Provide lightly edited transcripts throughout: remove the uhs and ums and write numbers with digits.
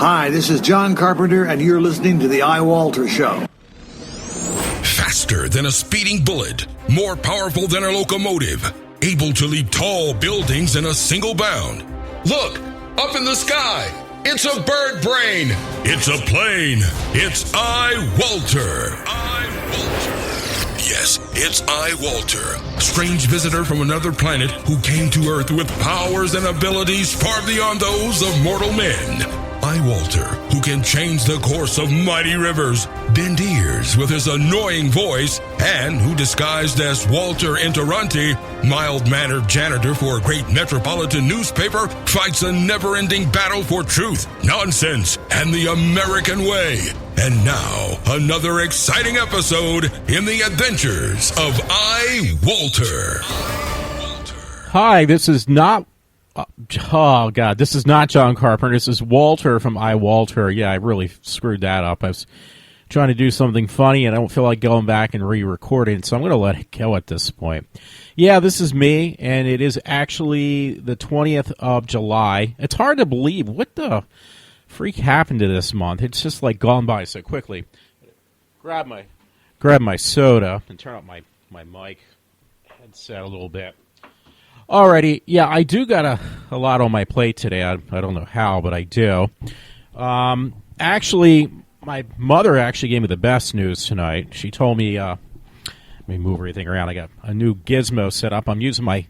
Hi, this is John Carpenter, and you're listening to the iWalter Show. Faster than a speeding bullet, more powerful than a locomotive, able to leap tall buildings in a single bound. Look, up in the sky, it's a bird brain, it's a plane, it's iWalter. Yes, it's iWalter, strange visitor from another planet who came to Earth with powers and abilities far beyond those of mortal men. iWalter, who can change the course of mighty rivers, bend ears with his annoying voice, and who disguised as Walter Interranti, mild-mannered janitor for a great metropolitan newspaper, fights a never-ending battle for truth, nonsense, and the American way. And now, another exciting episode in the adventures of iWalter. Hi, this is not... oh, God, this is not John Carpenter. This is Walter from iWalter. Yeah, I really screwed that up. I was trying to do something funny, and I don't feel like going back and re-recording it, so I'm going to let it go at this point. Yeah, this is me, and it is actually the 20th of July. It's hard to believe. What the freak happened to this month? It's just, like, gone by so quickly. Grab my soda and turn up my mic headset a little bit. Alrighty, yeah, I do got a lot on my plate today. I don't know how, but I do. Actually, my mother actually gave me the best news tonight. She told me, let me move everything around. I got a new gizmo set up. I'm using my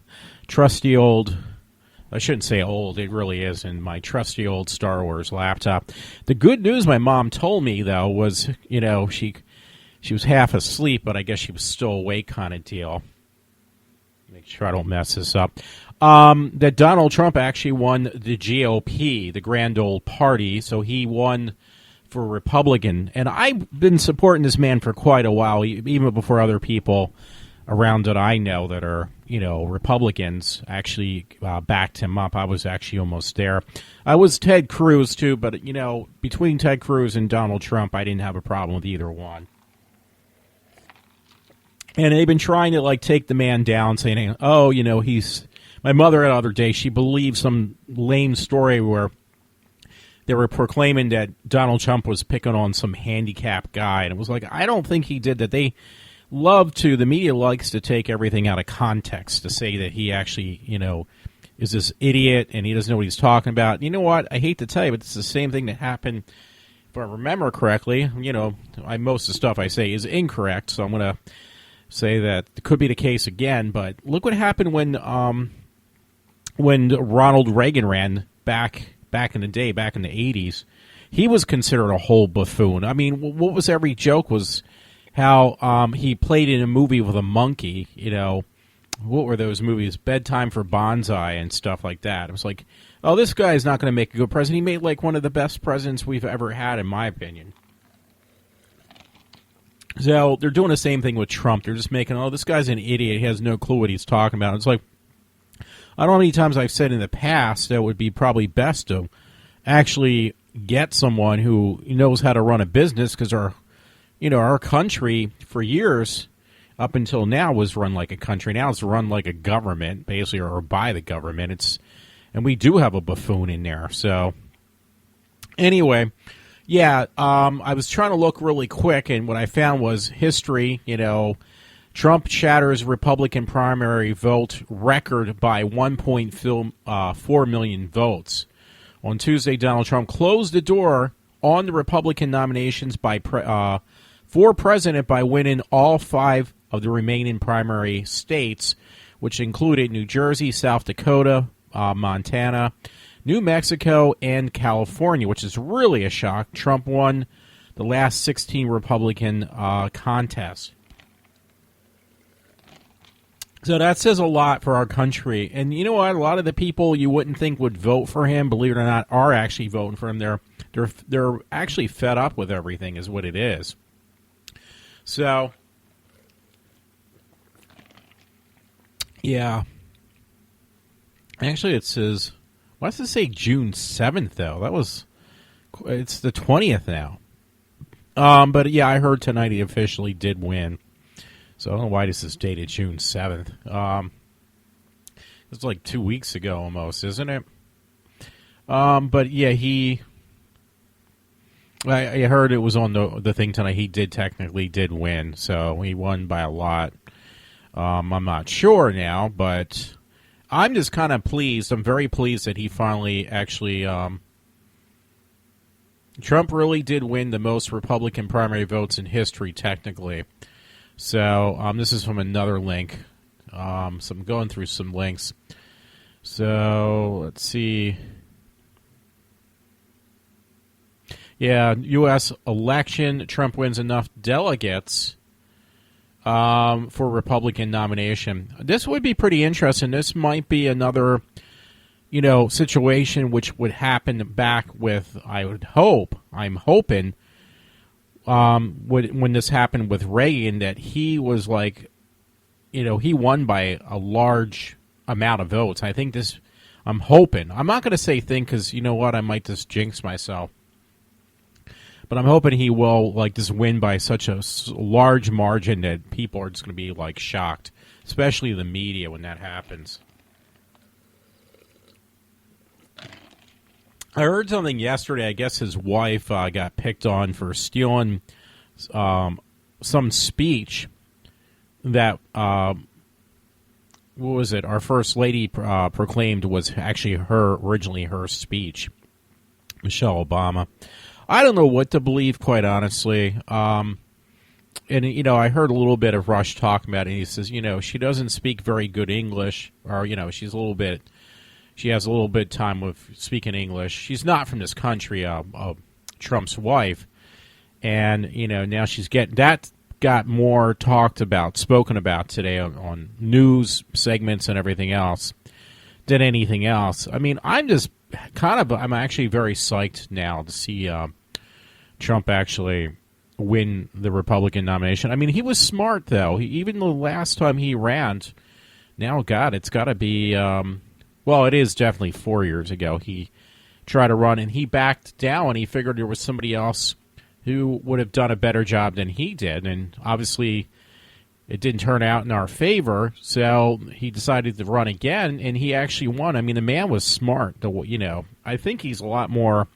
trusty old, I shouldn't say old, it really isn't, my trusty old Star Wars laptop. The good news my mom told me, though, was, you know, she was half asleep, but I guess she was still awake kind of deal. Make sure I don't mess this up. That Donald Trump actually won the GOP, the Grand Old Party, so he won for Republican. And I've been supporting this man for quite a while, even before other people around that I know that are, you know, Republicans actually backed him up. I was actually almost there. I was Ted Cruz, too, but, you know, between Ted Cruz and Donald Trump, I didn't have a problem with either one. And they've been trying to, like, take the man down, saying, oh, you know, he's... My mother, the other day, she believed some lame story where they were proclaiming that Donald Trump was picking on some handicapped guy. And it was like, I don't think he did that. They love to... The media likes to take everything out of context to say that he actually, you know, is this idiot and he doesn't know what he's talking about. You know what? I hate to tell you, but it's the same thing that happened, if I remember correctly. You know, most of the stuff I say is incorrect, so I'm going to say that it could be the case again, but look what happened when Ronald Reagan ran back in the day, back in the 80s. He was considered a whole buffoon. I mean, what was every joke was how he played in a movie with a monkey, you know. What were those movies? Bedtime for Bonsai and stuff like that. It was like, oh, this guy is not going to make a good president. He made like one of the best presidents we've ever had, in my opinion. So they're doing the same thing with Trump. They're just making, oh, this guy's an idiot. He has no clue what he's talking about. It's like, I don't know how many times I've said in the past that it would be probably best to actually get someone who knows how to run a business, because our country for years up until now was run like a country. Now it's run like a government, basically, or by the government. And we do have a buffoon in there. So anyway. Yeah, I was trying to look really quick, and what I found was history. You know, Trump shatters Republican primary vote record by 1.4 million votes. On Tuesday, Donald Trump closed the door on the Republican nominations for president by winning all 5 of the remaining primary states, which included New Jersey, South Dakota, Montana, New Mexico, and California, which is really a shock. Trump won the last 16 Republican contests. So that says a lot for our country. And you know what? A lot of the people you wouldn't think would vote for him, believe it or not, are actually voting for him. They're actually fed up with everything, is what it is. So, yeah. Actually, it says... Why does it say June 7th, though? It's the 20th now. But, yeah, I heard tonight he officially did win. So I don't know why this is dated June 7th. It's like 2 weeks ago almost, isn't it? But, yeah, he I heard it was on the thing tonight. He technically did win, so he won by a lot. I'm not sure now, but I'm just kind of pleased. I'm very pleased that he finally actually. Trump really did win the most Republican primary votes in history, technically. So this is from another link. So I'm going through some links. So let's see. Yeah, U.S. election. Trump wins enough delegates for Republican nomination. This would be pretty interesting. This might be another, situation which would happen back with, I'm hoping, when this happened with Reagan, that he was like, he won by a large amount of votes. I think this, I'm hoping. I'm not going to say think because, you know what, I might just jinx myself. But I'm hoping he will just win by such a large margin that people are just going to be shocked, especially the media when that happens. I heard something yesterday. I guess his wife got picked on for stealing some speech that what was it? Our first lady proclaimed was actually originally her speech, Michelle Obama. I don't know what to believe, quite honestly. And, I heard a little bit of Rush talking about it. And he says, she doesn't speak very good English, or, she has a little bit of time with speaking English. She's not from this country, Trump's wife. And, now she's got more spoken about today on news segments and everything else than anything else. I mean, I'm actually very psyched now to see Trump actually win the Republican nomination. I mean, he was smart, though. Even the last time he ran, now, God, it's got to be, it is definitely 4 years ago. He tried to run, and he backed down. He figured there was somebody else who would have done a better job than he did, and obviously it didn't turn out in our favor, so he decided to run again, and he actually won. I mean, the man was smart. I think he's a lot more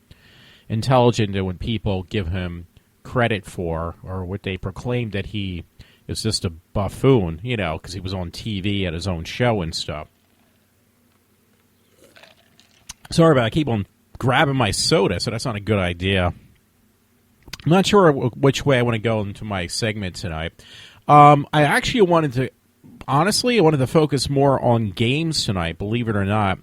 intelligent than when people give him credit for, or what they proclaim that he is just a buffoon, because he was on TV at his own show and stuff. Sorry about it. I keep on grabbing my soda, so that's not a good idea. I'm not sure which way I want to go into my segment tonight. I actually wanted to focus more on games tonight, believe it or not.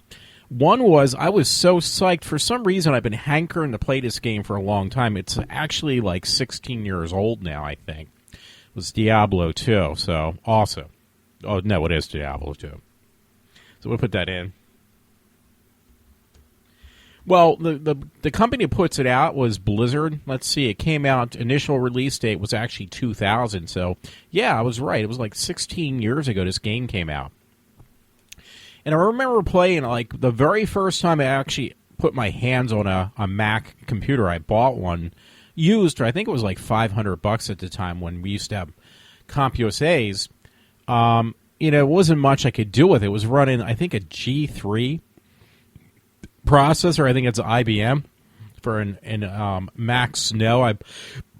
One was, I was so psyched. For some reason, I've been hankering to play this game for a long time. It's actually 16 years old now, I think. It was Diablo 2, so awesome. Oh, no, it is Diablo 2. So we'll put that in. Well, the company that puts it out was Blizzard. Let's see, it came out, initial release date was actually 2000. So, yeah, I was right. It was 16 years ago this game came out. And I remember playing, the very first time I actually put my hands on a Mac computer. I bought one used, I think it was $500 at the time when we used to have CompUSAs. It wasn't much I could do with it. It was running, I think, a G3 processor. I think it's IBM for an Mac Snow. I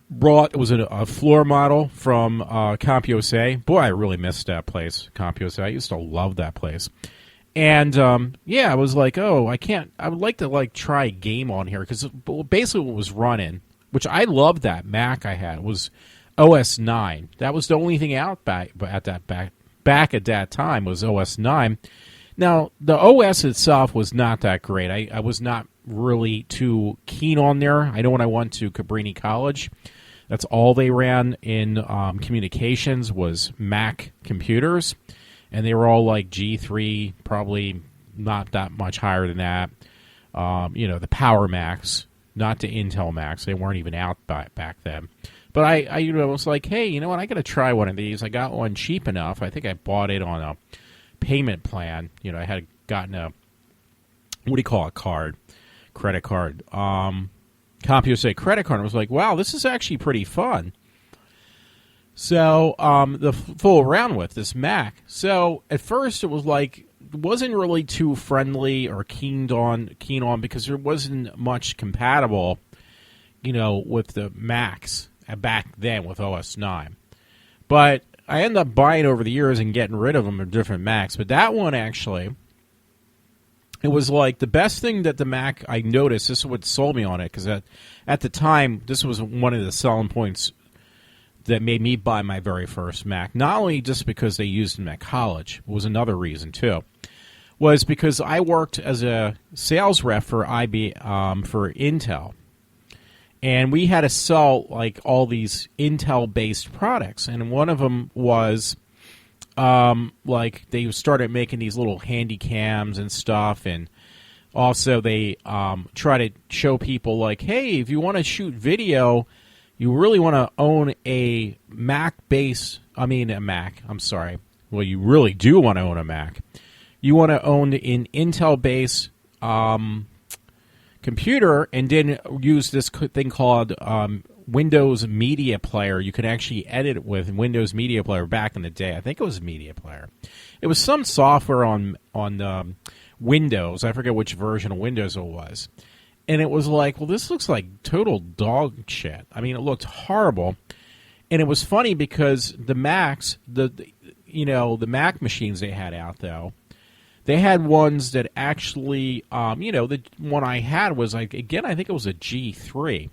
brought, it was a floor model from CompUSA. Boy, I really missed that place, CompUSA. I used to love that place. And I was like, I would like to try a game on here, because basically what was running, which I loved, that Mac I had, was OS 9. That was the only thing out back at that time was OS 9. Now, the OS itself was not that great. I was not really too keen on there. I know when I went to Cabrini College, that's all they ran in communications was Mac computers, and they were all G3, probably not that much higher than that. The Power Macs, not the Intel Macs. They weren't even out back then. But I was like, hey, you know what? I got to try one of these. I got one cheap enough. I think I bought it on a payment plan. I had gotten a, what do you call a card? Credit card. CompUSA credit card. I was like, wow, this is actually pretty fun. So, the fool around with this Mac. So, at first it was wasn't really too friendly or keen on because there wasn't much compatible with the Macs back then with OS 9. But I ended up buying over the years and getting rid of them in different Macs. But that one, actually, it was like the best thing that the Mac, I noticed, this is what sold me on it, because at the time, this was one of the selling points that made me buy my very first Mac. Not only just because they used them at college, it was another reason, too, was because I worked as a sales rep for for Intel. And we had to sell like all these Intel-based products, and one of them was like they started making these little handy cams and stuff, and also they try to show people like, hey, if you want to shoot video, you really want to own a Mac. I'm sorry. Well, you really do want to own a Mac. You want to own an Intel-based computer, and then use this thing called Windows Media Player. You could actually edit it with Windows Media Player back in the day. I think it was Media Player. It was some software on Windows. I forget which version of Windows it was. And it was like, well, this looks like total dog shit. I mean, it looked horrible. And it was funny because the Macs, the Mac machines they had out, though, they had ones that actually, the one I had was, like, again, I think it was a G3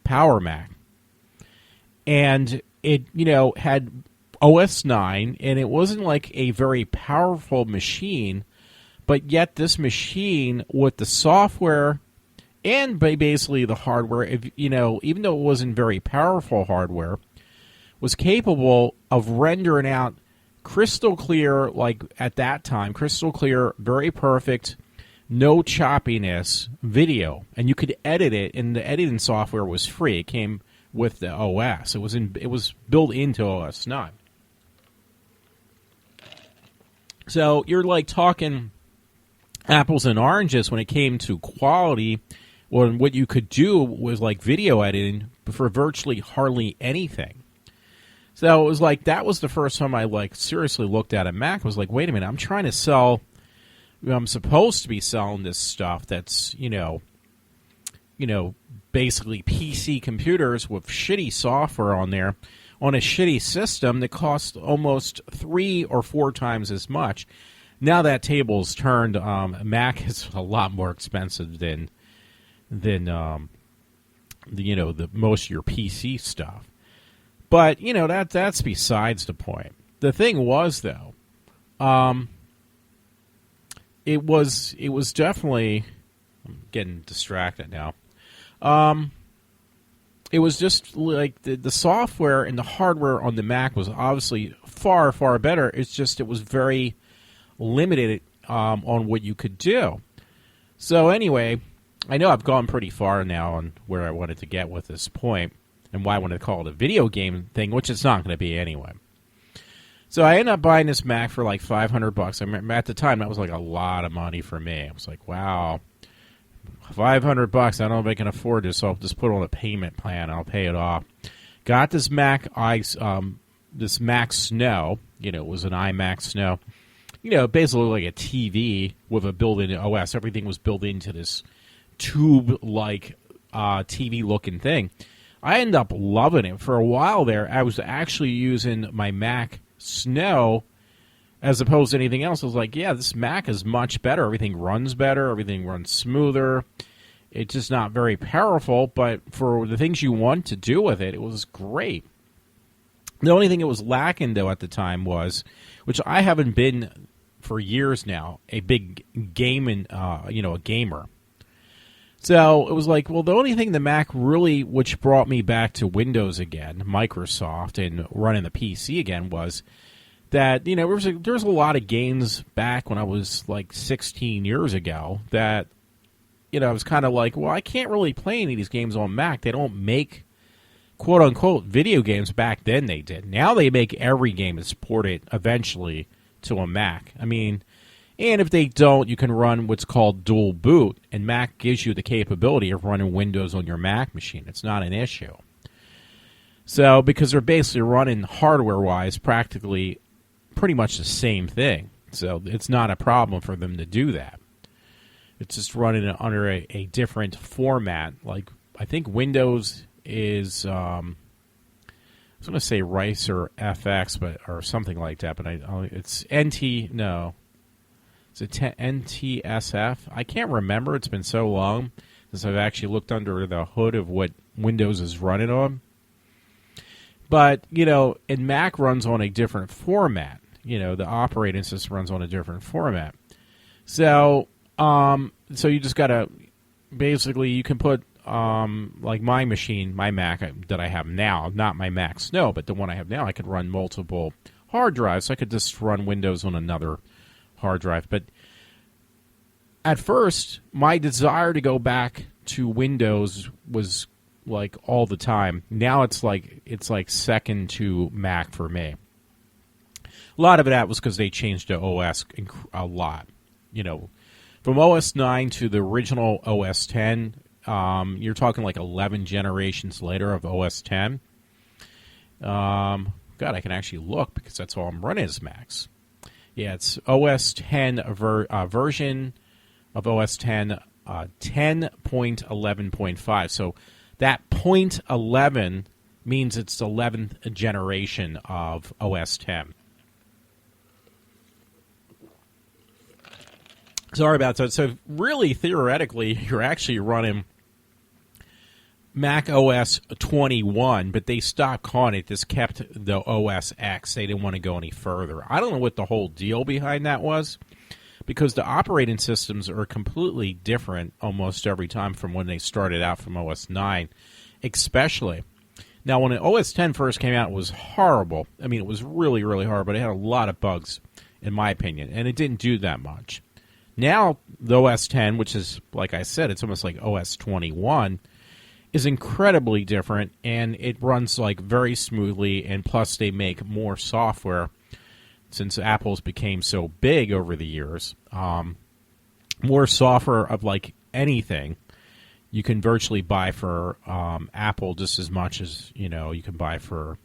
Power Mac. And it, had OS 9, and it wasn't like a very powerful machine, but yet this machine with the software and basically the hardware, even though it wasn't very powerful hardware, was capable of rendering out crystal clear, like at that time, crystal clear, very perfect, no choppiness video, and you could edit it, and the editing software was free. It came with the OS. It was built into OS 9. So you're like talking apples and oranges when it came to quality, or what you could do was like video editing for virtually hardly anything. So it was like, that was the first time I like seriously looked at a Mac. I was like, wait a minute, I'm trying to sell, I'm supposed to be selling this stuff that's, basically PC computers with shitty software on there on a shitty system that costs almost 3 or 4 times as much. Now that table's turned, Mac is a lot more expensive than the most of your PC stuff. But, that's besides the point. The thing was, though, it was definitely, I'm getting distracted now. It was just like the software and the hardware on the Mac was obviously far, far better. It's just it was very limited on what you could do. So anyway, I know I've gone pretty far now on where I wanted to get with this point, and why I want to call it a video game thing, which it's not going to be anyway. So I ended up buying this Mac for like $500. I remember at the time that was like a lot of money for me. I was like, wow, $500. I don't know if I can afford this, so I'll just put on a payment plan. I'll pay it off. Got this Mac, this Mac Snow. It was an iMac Snow. Basically like a TV with a built-in OS. Everything was built into this tube-like TV-looking thing. I ended up loving it. For a while there, I was actually using my Mac Snow as opposed to anything else. I was like, yeah, this Mac is much better. Everything runs better. Everything runs smoother. It's just not very powerful, but for the things you want to do with it, it was great. The only thing it was lacking, though, at the time was, which I haven't been for years now, a big gaming, a gamer. So it was like, well, the only thing the Mac really, which brought me back to Windows again, Microsoft, and running the PC again, was that, there was a lot of games back when I was like 16 years ago that, I was kind of like, well, I can't really play any of these games on Mac. They don't make, quote-unquote, video games. Back then they did. Now they make every game that's ported eventually to a Mac. I mean, and if they don't, you can run what's called dual boot, and Mac gives you the capability of running Windows on your Mac machine. It's not an issue. So, because they're basically running hardware-wise practically pretty much the same thing. So, it's not a problem for them to do that. It's just running it under a different format. Like, I think Windows is, I was going to say Rice or FX, or something like that, but it's NT, no. Is it NTSF? I can't remember. It's been so long since I've actually looked under the hood of what Windows is running on. But, and Mac runs on a different format. The operating system runs on a different format. So, so you just got to, basically, you can put, like my machine, my Mac that I have now, not my Mac Snow, but the one I have now, I could run multiple hard drives. So I could just run Windows on another hard drive. But at first, my desire to go back to Windows was like all the time. Now it's like second to Mac for me. A lot of that was because they changed the OS a lot. From OS 9 to the original OS 10, you're talking like 11 generations later of OS 10. God, I can actually look because that's all I'm running is Macs. Yeah, it's OS 10 version of OS 10 10.11.5. So that 0.11 means it's the 11th generation of OS 10. Sorry about that. So really, theoretically, you're actually running Mac OS 21, but they stopped calling it. This kept the OS X. They didn't want to go any further. I don't know what the whole deal behind that was, because the operating systems are completely different almost every time from when they started out from OS 9, especially. Now, when OS 10 first came out, it was horrible. I mean, it was really, really horrible, but it had a lot of bugs, in my opinion, and it didn't do that much. Now, the OS 10, which is, like I said, it's almost like OS 21, is incredibly different, and it runs like very smoothly, and plus they make more software since Apple's became so big over the years. More software of like anything you can virtually buy for Apple just as much as you can buy for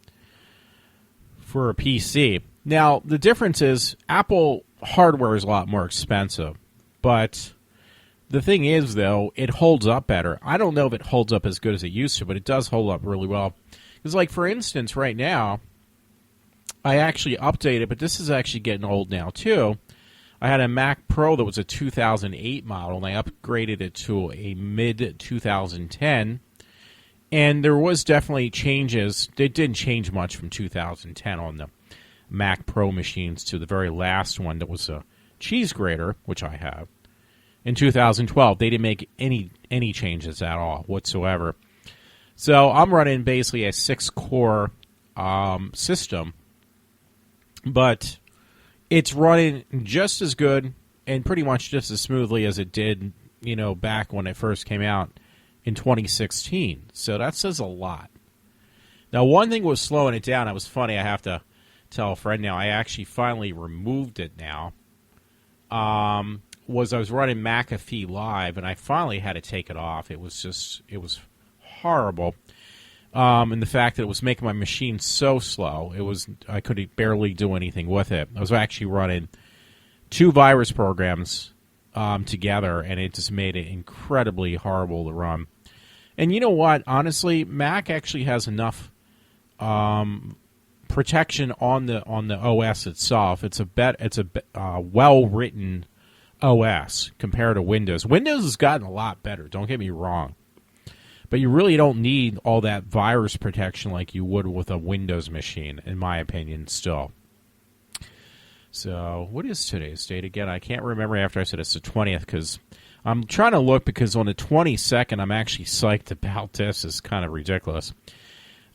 a PC. Now the difference is Apple hardware is a lot more expensive, but the thing is, though, it holds up better. I don't know if it holds up as good as it used to, but it does hold up really well. Because, like, for instance, right now, I actually updated, but this is actually getting old now, too. I had a Mac Pro that was a 2008 model, and I upgraded it to a mid-2010. And there was definitely changes. It didn't change much from 2010 on the Mac Pro machines to the very last one that was a cheese grater, which I have. In 2012, they didn't make any changes at all whatsoever. So I'm running basically a 6-core system, but it's running just as good and pretty much just as smoothly as it did, back when it first came out in 2016. So that says a lot. Now, one thing was slowing it down. It was funny. I have to tell a friend now. I actually finally removed it now. I was running McAfee Live, and I finally had to take it off. It was horrible. And the fact that it was making my machine so slow, I could barely do anything with it. I was actually running 2 virus programs together, and it just made it incredibly horrible to run. And you know what? Honestly, Mac actually has enough protection on the OS itself. It's a well-written OS compared to Windows. Windows has gotten a lot better, don't get me wrong. But you really don't need all that virus protection like you would with a Windows machine, in my opinion, still. So, what is today's date again? I can't remember after I said it's the 20th, because I'm trying to look, because on the 22nd, I'm actually psyched about this. It's kind of ridiculous.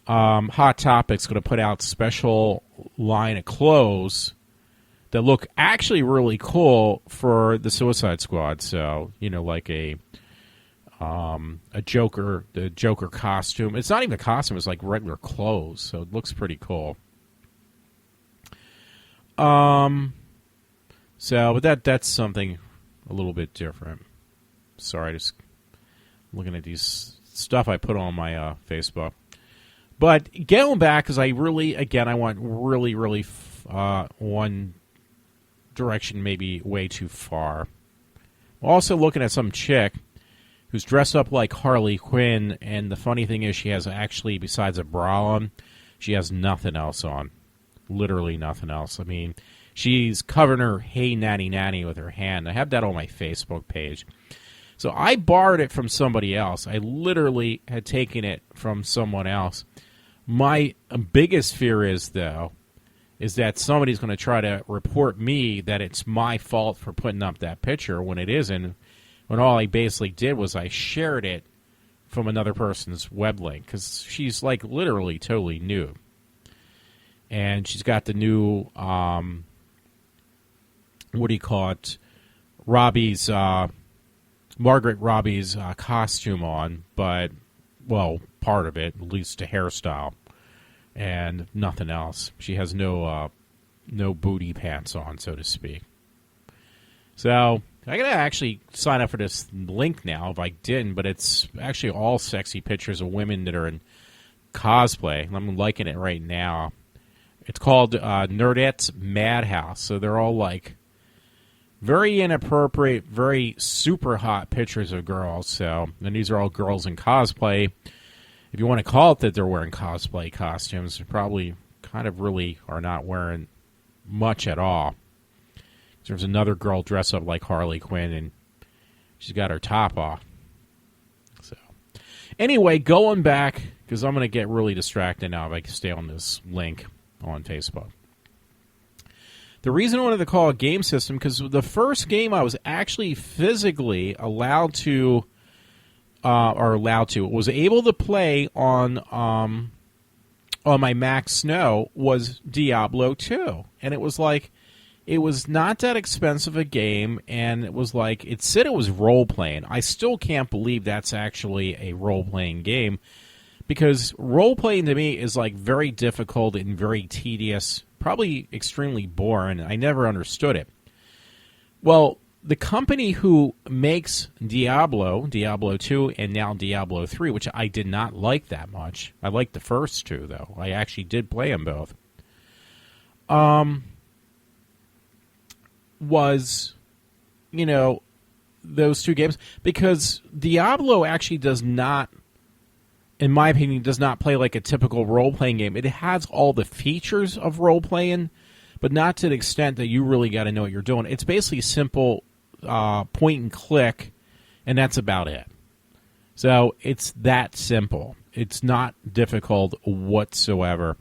Hot Topic's going to put out special line of clothes that look actually really cool for the Suicide Squad. So, like a Joker, the Joker costume. It's not even a costume, it's like regular clothes, so it looks pretty cool. But that's something a little bit different. Sorry, just looking at these stuff I put on my Facebook. But going back, because I went really one direction, maybe way too far. Also looking at some chick who's dressed up like Harley Quinn, and the funny thing is she has actually, besides a bra on, she has nothing else on. Literally nothing else. I mean, she's covering her hey nanny nanny with her hand. I have that on my Facebook page. So I borrowed it from somebody else. I literally had taken it from someone else. My biggest fear is, though, is that somebody's going to try to report me that it's my fault for putting up that picture when it isn't, when all I basically did was I shared it from another person's web link, because she's like literally totally new. And she's got the new, what do you call it, Margaret Robbie's costume on, but, well, part of it, at least a hairstyle, and nothing else. She has no booty pants on, so to speak. So I gotta actually sign up for this link now if I didn't, but it's actually all sexy pictures of women that are in cosplay. I'm liking it right now. It's called Nerdette's Madhouse, so they're all like very inappropriate, very super hot pictures of girls. So, and these are all girls in cosplay. If you want to call it that they're wearing cosplay costumes, they probably kind of really are not wearing much at all. There's another girl dressed up like Harley Quinn, and she's got her top off. So, anyway, going back, because I'm going to get really distracted now if I can stay on this link on Facebook. The reason I wanted to call it game system, because the first game I was actually physically allowed to, was able to play on my Mac Snow was Diablo 2. And it was like, it was not that expensive a game, and it was like, it said it was role-playing. I still can't believe that's actually a role-playing game, because role-playing to me is like very difficult and very tedious, probably extremely boring. I never understood it. Well, the company who makes Diablo 2, and now Diablo 3, which I did not like that much. I liked the first two, though. I actually did play them both. Was, those two games. Because Diablo actually does not, in my opinion, does not play like a typical role-playing game. It has all the features of role-playing, but not to the extent that you really got to know what you're doing. It's basically simple point and click, and that's about it. So it's that simple. It's not difficult whatsoever.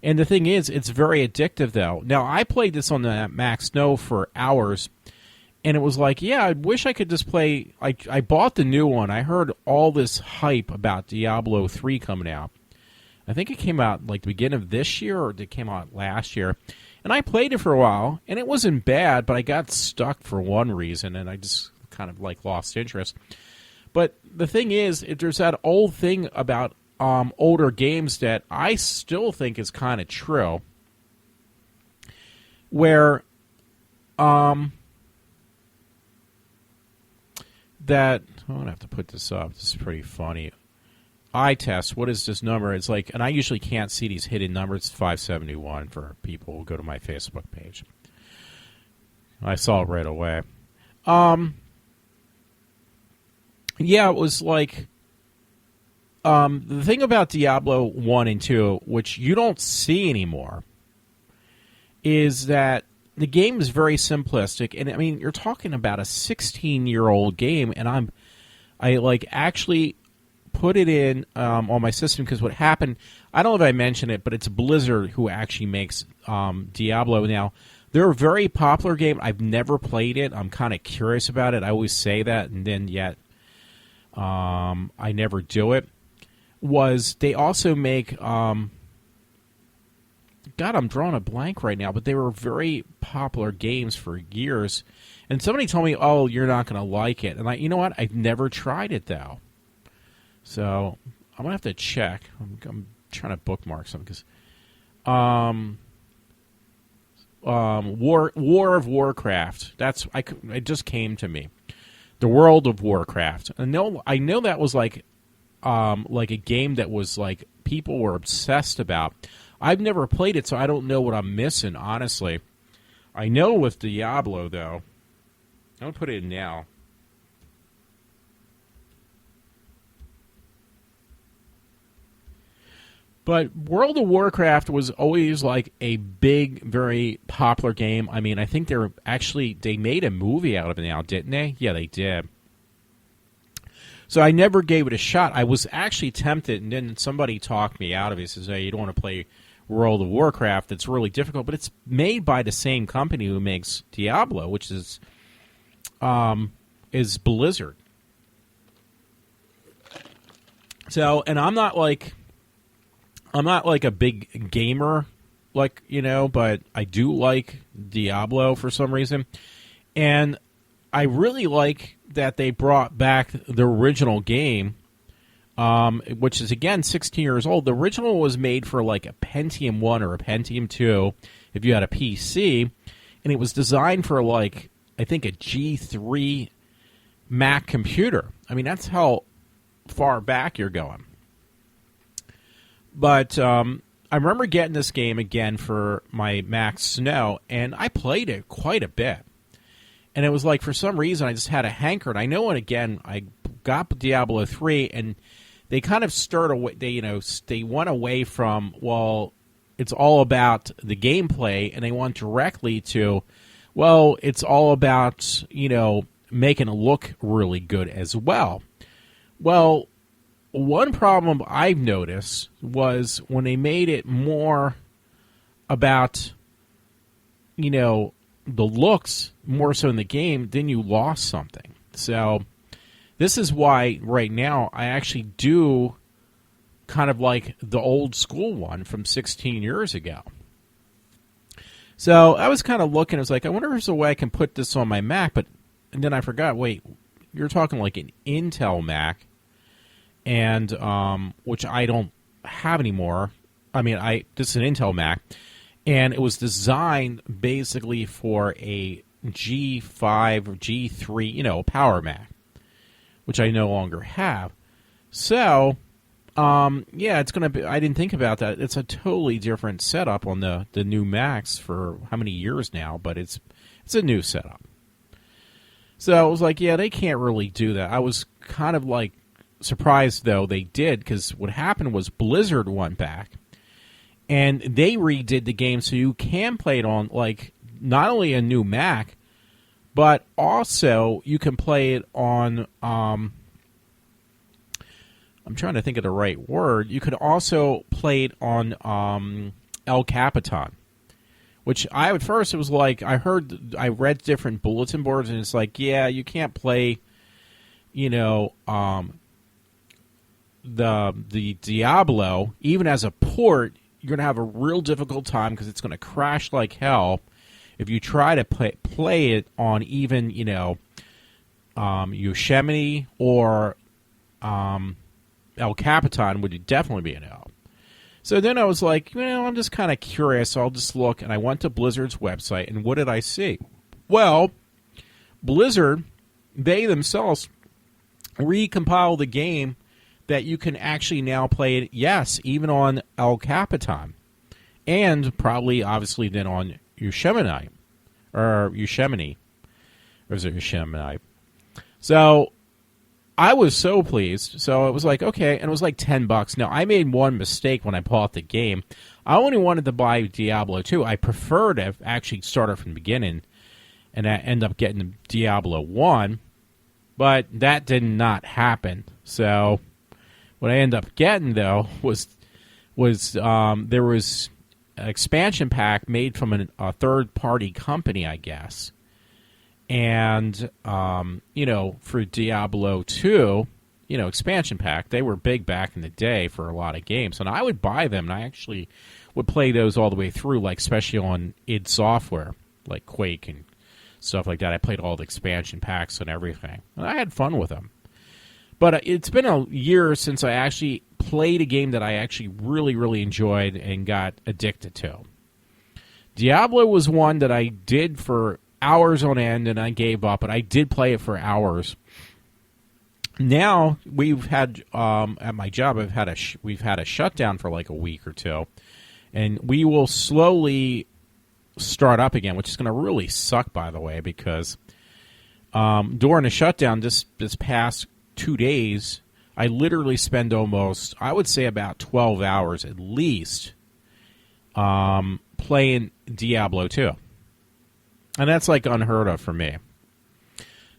And the thing is, it's very addictive, though. Now, I played this on the Mac Snow for hours, and it was like, yeah, I wish I could just play. I bought the new one. I heard all this hype about Diablo 3 coming out. I think it came out like the beginning of this year, or it came out last year. And I played it for a while, and it wasn't bad, but I got stuck for one reason, and I just kind of like lost interest. But the thing is, there's that old thing about older games that I still think is kind of true, where that, I'm going to have to put this up. This is pretty funny. iTest, what is this number? It's like, and I usually can't see these hidden numbers. It's 571 for people who go to my Facebook page. I saw it right away. Yeah, it was like, the thing about Diablo 1 and 2, which you don't see anymore, is that the game is very simplistic. And I mean, you're talking about a 16-year-old game, and I like actually put it in on my system, because what happened, I don't know if I mentioned it, but it's Blizzard who actually makes Diablo now. They're a very popular game. I've never played it. I'm kind of curious about it. I always say that, and then yet I never do it. They also make, God, I'm drawing a blank right now, but they were very popular games for years. And somebody told me, oh, you're not going to like it. And you know what? I've never tried it, though. So I'm going to have to check. I'm trying to bookmark something, because War of Warcraft. It just came to me. The World of Warcraft. I know that was like a game that was like people were obsessed about. I've never played it, so I don't know what I'm missing, honestly. I know with Diablo, though. I'm going to put it in now. But World of Warcraft was always like a big, very popular game. I mean, I think they made a movie out of it now, didn't they? Yeah, they did. So I never gave it a shot. I was actually tempted, and then somebody talked me out of it. He says, hey, you don't want to play World of Warcraft. It's really difficult. But it's made by the same company who makes Diablo, which is Blizzard. So, and I'm not like a big gamer, but I do like Diablo for some reason. And I really like that they brought back the original game, which is, again, 16 years old. The original was made for like a Pentium 1 or a Pentium 2 if you had a PC, and it was designed for like, I think, a G3 Mac computer. I mean, that's how far back you're going. But I remember getting this game again for my Mac Snow, and I played it quite a bit. And it was like, for some reason, I just had a hankering. I know, and again, I got Diablo 3, and they kind of stirred away. They went away from, well, it's all about the gameplay, and they went directly to, well, it's all about, making it look really good as well. Well, one problem I've noticed was when they made it more about, the looks more so in the game, then you lost something. So this is why right now I actually do kind of like the old school one from 16 years ago. So I was kind of looking, I was like, I wonder if there's a way I can put this on my Mac, and then I forgot, wait, you're talking like an Intel Mac, and which I don't have anymore. I mean, this is an Intel Mac, and it was designed basically for a G5 or G3, Power Mac, which I no longer have. So, yeah, it's going to be, I didn't think about that. It's a totally different setup on the new Macs for how many years now, but it's a new setup. So I was like, yeah, they can't really do that. I was kind of like surprised, though, they did, because what happened was Blizzard went back, and they redid the game so you can play it on, like, not only a new Mac, but also you can play it on, I'm trying to think of the right word, you could also play it on El Capitan, which at first it was like, I read different bulletin boards, and it's like, yeah, you can't play, the Diablo, even as a port, you're going to have a real difficult time because it's going to crash like hell if you try to play it on even, Yosemite or El Capitan would definitely be a no. So then I was like, I'm just kind of curious, so I'll just look, and I went to Blizzard's website, and what did I see? Well, Blizzard, they themselves recompiled the game that you can actually now play it, yes, even on El Capitan, and probably, obviously, then on Yosemite, or is it Yosemite? So I was so pleased. So it was like, okay, and it was like $10. Now, I made one mistake when I bought the game. I only wanted to buy Diablo 2. I prefer to actually start it from the beginning, and I end up getting Diablo 1, but that did not happen. So what I ended up getting, though, was there was an expansion pack made from a third-party company, I guess. And, for Diablo 2, expansion pack, they were big back in the day for a lot of games. And I would buy them, and I actually would play those all the way through, like especially on id Software, like Quake and stuff like that. I played all the expansion packs and everything. And I had fun with them. But it's been a year since I actually played a game that I actually really, really enjoyed and got addicted to. Diablo was one that I did for hours on end, and I gave up, but I did play it for hours. Now we've had at my job, we've had a shutdown for like a week or two, and we will slowly start up again, which is going to really suck, by the way, because during the shutdown this past 2 days, I literally spend almost, I would say about 12 hours at least playing Diablo 2. And that's like unheard of for me.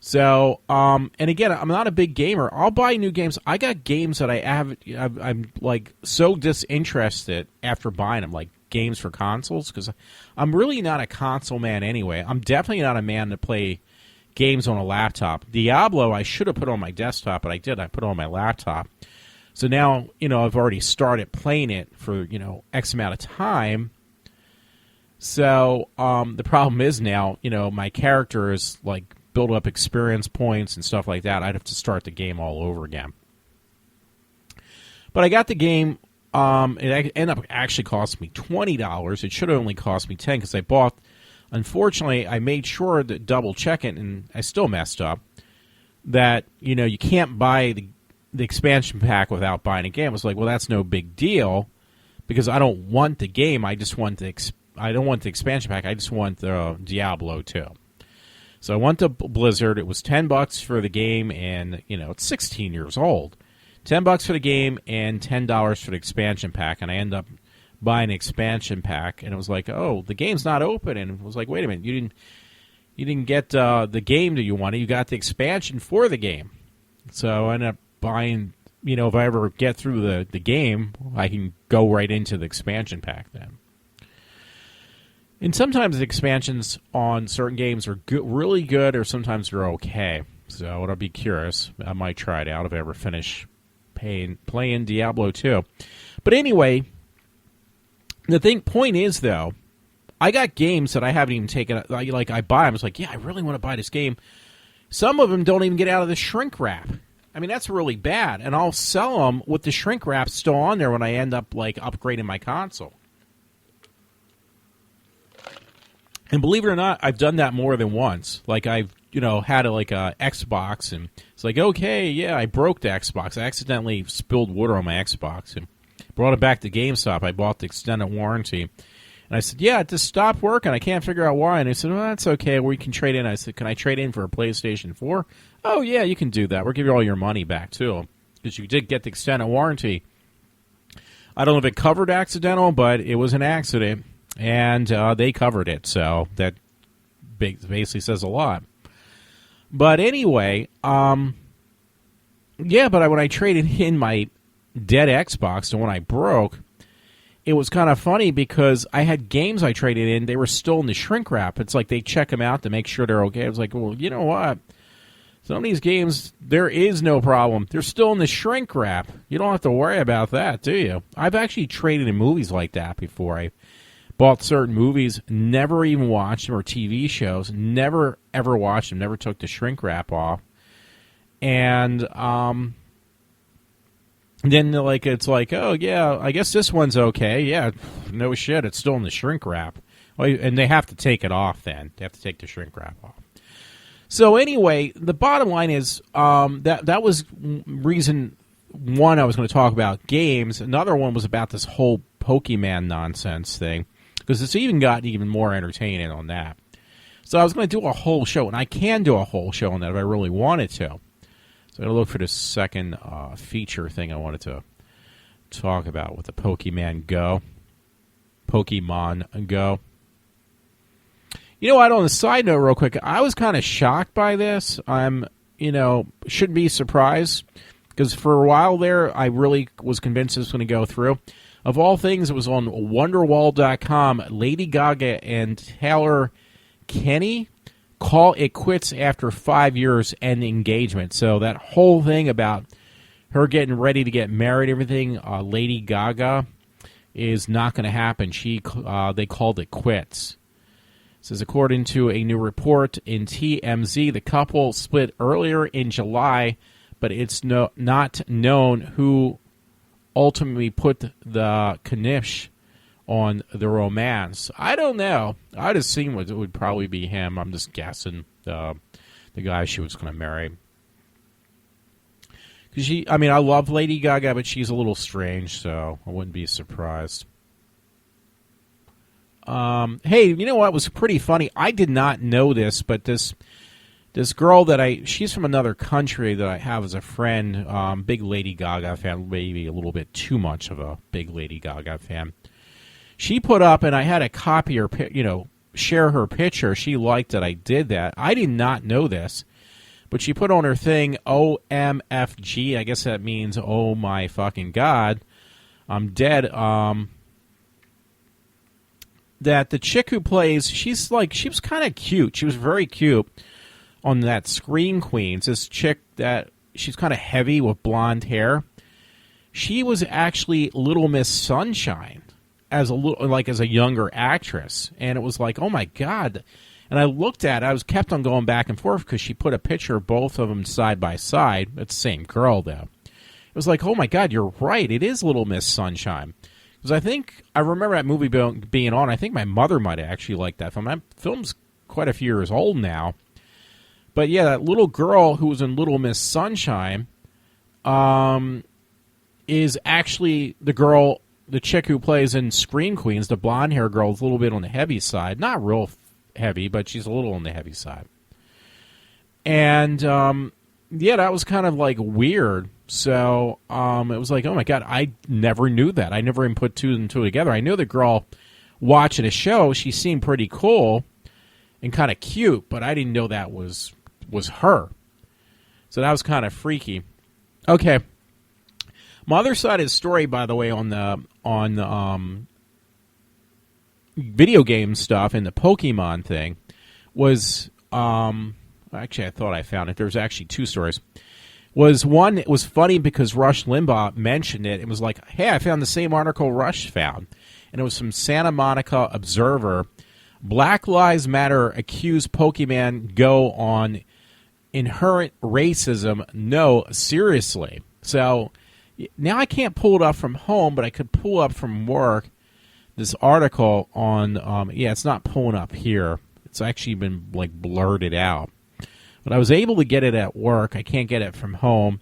So, and again, I'm not a big gamer. I'll buy new games. I got games that I'm like so disinterested after buying them, like games for consoles, because I'm really not a console man anyway. I'm definitely not a man to play games on a laptop. Diablo, I should have put on my desktop, but I did. I put it on my laptop. So now, I've already started playing it for, X amount of time. So the problem is now, my character is like build up experience points and stuff like that. I'd have to start the game all over again. But I got the game. It ended up actually costing me $20. It should have only cost me $10 because I bought. Unfortunately, I made sure to double check it, and I still messed up. That you can't buy the expansion pack without buying a game. I was like, well, that's no big deal because I don't want the game. I just want I don't want the expansion pack. I just want the Diablo 2. So I went to Blizzard. It was $10 for the game, and it's 16 years old. $10 for the game and $10 for the expansion pack, and I ended up buying an expansion pack, and it was like, oh, the game's not open, and it was like, wait a minute, you didn't get the game that you wanted. You got the expansion for the game. So I ended up buying. If I ever get through the game, I can go right into the expansion pack then. And sometimes the expansions on certain games are really good, or sometimes they're okay. So I'll be curious. I might try it out if I ever finish playing Diablo 2. But anyway, the point is, though, I got games that I haven't even taken. Like I buy them. It's like, yeah, I really want to buy this game. Some of them don't even get out of the shrink wrap. I mean, that's really bad. And I'll sell them with the shrink wrap still on there when I end up like upgrading my console. And believe it or not, I've done that more than once. Like I've, had a Xbox, and it's like, okay, yeah, I broke the Xbox. I accidentally spilled water on my Xbox and brought it back to GameStop. I bought the extended warranty. And I said, yeah, it just stopped working. I can't figure out why. And they said, well, that's okay. We can trade in. I said, can I trade in for a PlayStation 4? Oh, yeah, you can do that. We'll give you all your money back, too, because you did get the extended warranty. I don't know if it covered accidental, but it was an accident. And they covered it, so that basically says a lot. But anyway, when I traded in my dead Xbox, the one I broke, it was kind of funny because I had games I traded in, they were still in the shrink wrap. It's like they check them out to make sure they're okay. I was like, well, you know what? Some of these games, there is no problem. They're still in the shrink wrap. You don't have to worry about that, do you? I've actually traded in movies like that before. I bought certain movies, never even watched them, or TV shows, never ever watched them, never took the shrink wrap off. And then it's like, oh yeah, I guess this one's okay. Yeah, no shit, it's still in the shrink wrap. And they have to take it off then. They have to take the shrink wrap off. So anyway, the bottom line is that was reason one I was going to talk about games. Another one was about this whole Pokemon nonsense thing, because it's even gotten even more entertaining on that. So I was going to do a whole show, and I can do a whole show on that if I really wanted to. So I'm going to look for the second feature thing I wanted to talk about with the Pokemon Go. You know what, on a side note real quick, I was kind of shocked by this. Shouldn't be surprised, because for a while there, I really was convinced it was going to go through. Of all things, it was on Wonderwall.com. Lady Gaga and Taylor Kinney call it quits after 5 years and engagement. So that whole thing about her getting ready to get married, everything, Lady Gaga, is not going to happen. They called it quits. It says, according to a new report in TMZ, the couple split earlier in July, but it's not known who ultimately put the knish on the romance. I don't know. I'd assume it would probably be him. I'm just guessing the guy she was going to marry. Because I love Lady Gaga, but she's a little strange, so I wouldn't be surprised. Hey, you know what was pretty funny? I did not know this, but this this girl that she's from another country that I have as a friend, big Lady Gaga fan, maybe a little bit too much of a big Lady Gaga fan. She put up, and I had to copy her, share her picture. She liked that I did that. I did not know this, but she put on her thing, OMFG. I guess that means, oh my fucking God, I'm dead. That the chick who plays, she was kind of cute. She was very cute on that Scream Queens. This chick that, she's kind of heavy with blonde hair. She was actually Little Miss Sunshine as a younger actress, and it was like, oh my God. And I looked at it, I was kept on going back and forth because she put a picture of both of them side by side. It's the same girl though. It was like, oh my God, you're right, it is Little Miss Sunshine. Because I remember that movie being on. I think my mother might have actually liked that film. That film's quite a few years old now. But yeah, that little girl who was in Little Miss Sunshine is actually the chick who plays in Scream Queens, the blonde hair girl, is a little bit on the heavy side. Not real heavy, but she's a little on the heavy side. And yeah, that was kind of like weird. So it was like, oh my God, I never knew that. I never even put two and two together. I knew the girl watching a show, she seemed pretty cool and kind of cute, but I didn't know that was her. So that was kind of freaky. Okay. My other side of the story, by the way, on the video game stuff and the Pokemon thing was, actually I thought I found it. There's actually two stories. One, it was funny because Rush Limbaugh mentioned it. It was like, hey, I found the same article Rush found. And it was from Santa Monica Observer. Black Lives Matter accused Pokemon Go on inherent racism. No, seriously. So now I can't pull it up from home, but I could pull up from work this article on, it's not pulling up here. It's actually been like blurted out. But I was able to get it at work. I can't get it from home.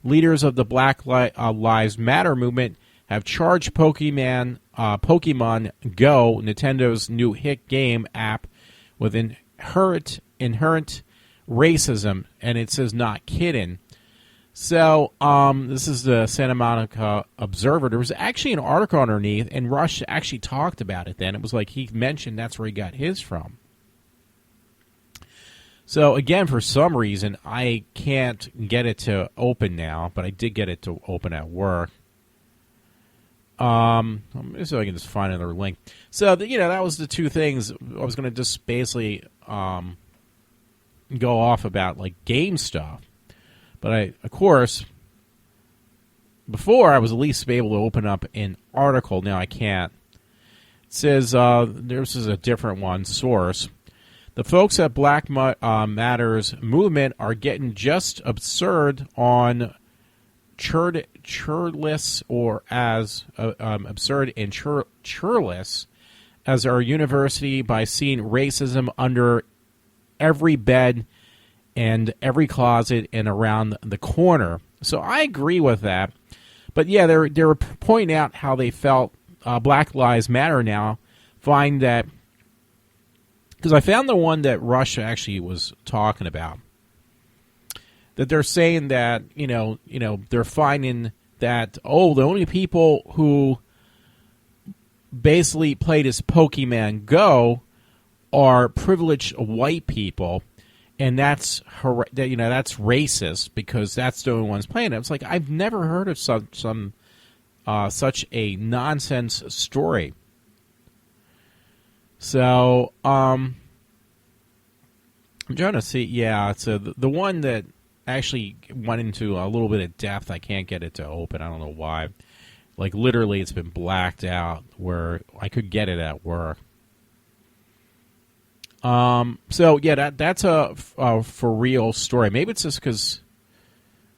Leaders of the Black Lives Matter movement have charged Pokemon Go, Nintendo's new hit game app, with inherent racism, and it says not kidding. So this is the Santa Monica Observer. There was actually an article underneath, and Rush actually talked about it then. It was like he mentioned that's where he got his from. So, again, for some reason, I can't get it to open now, but I did get it to open at work. Let me see if I can just find another link. So, that was the two things. I was going to just basically go off about, like, game stuff. But, of course, before I was at least able to open up an article. Now I can't. It says, this is a different one, source. The folks at Black Matters movement are getting just absurd on churlish or as absurd and churlish as our university by seeing racism under every bed and every closet and around the corner. So I agree with that. But yeah, they were pointing out how they felt Black Lives Matter now find that. Because I found the one that Russia actually was talking about. That they're saying that, they're finding that, the only people who basically play this Pokemon Go are privileged white people. And that's racist because that's the only ones playing it. It's like, I've never heard of such a nonsense story. So, I'm trying to see. Yeah, so the one that actually went into a little bit of depth, I can't get it to open. I don't know why. Like, literally, it's been blacked out where I could get it at work. So, yeah, that's a for real story. Maybe it's just because,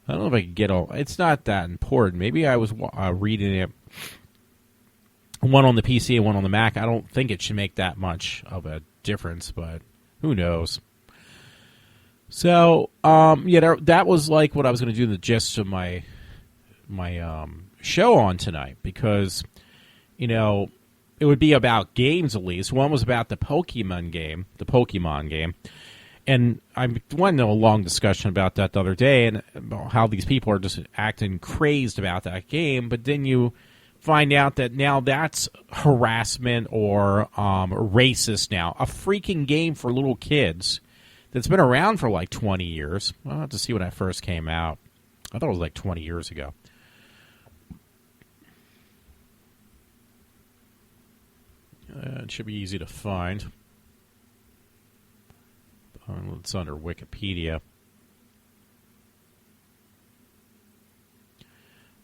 I don't know if I can get all. It's not that important. Maybe I was reading it. One on the PC and one on the Mac. I don't think it should make that much of a difference, but who knows? So, that was like what I was going to do the gist of my show on tonight because, it would be about games at least. One was about the Pokemon game, And I went into a long discussion about that the other day, and about how these people are just acting crazed about that game. But then you find out that now that's harassment or racist now. A freaking game for little kids that's been around for like 20 years. I'll have to see when that first came out. I thought it was like 20 years ago. It should be easy to find. It's under Wikipedia.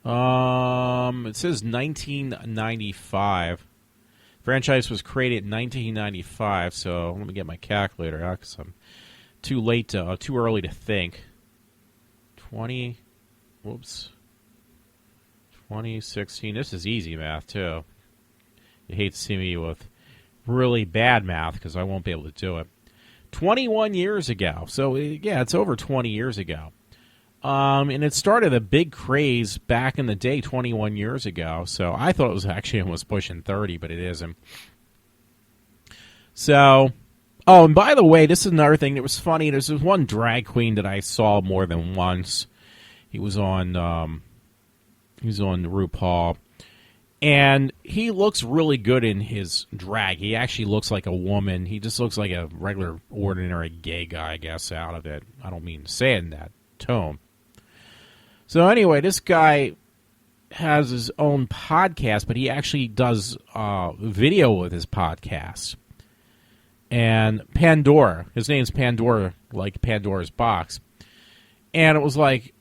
It says 1995. Franchise was created in 1995. So let me get my calculator out because I'm too early to think. 2016. This is easy math too. You hate to see me with really bad math because I won't be able to do it. 21 years ago. So, yeah, it's over 20 years ago. And it started a big craze back in the day 21 years ago. So I thought it was actually almost pushing 30, but it isn't. So, oh, and by the way, this is another thing that was funny. There's this one drag queen that I saw more than once. He was on RuPaul. And he looks really good in his drag. He actually looks like a woman. He just looks like a regular, ordinary gay guy, I guess, out of it. I don't mean to say it in that tone. So anyway, this guy has his own podcast, but he actually does video with his podcast. And Pandora, his name's Pandora, like Pandora's box. And it was like,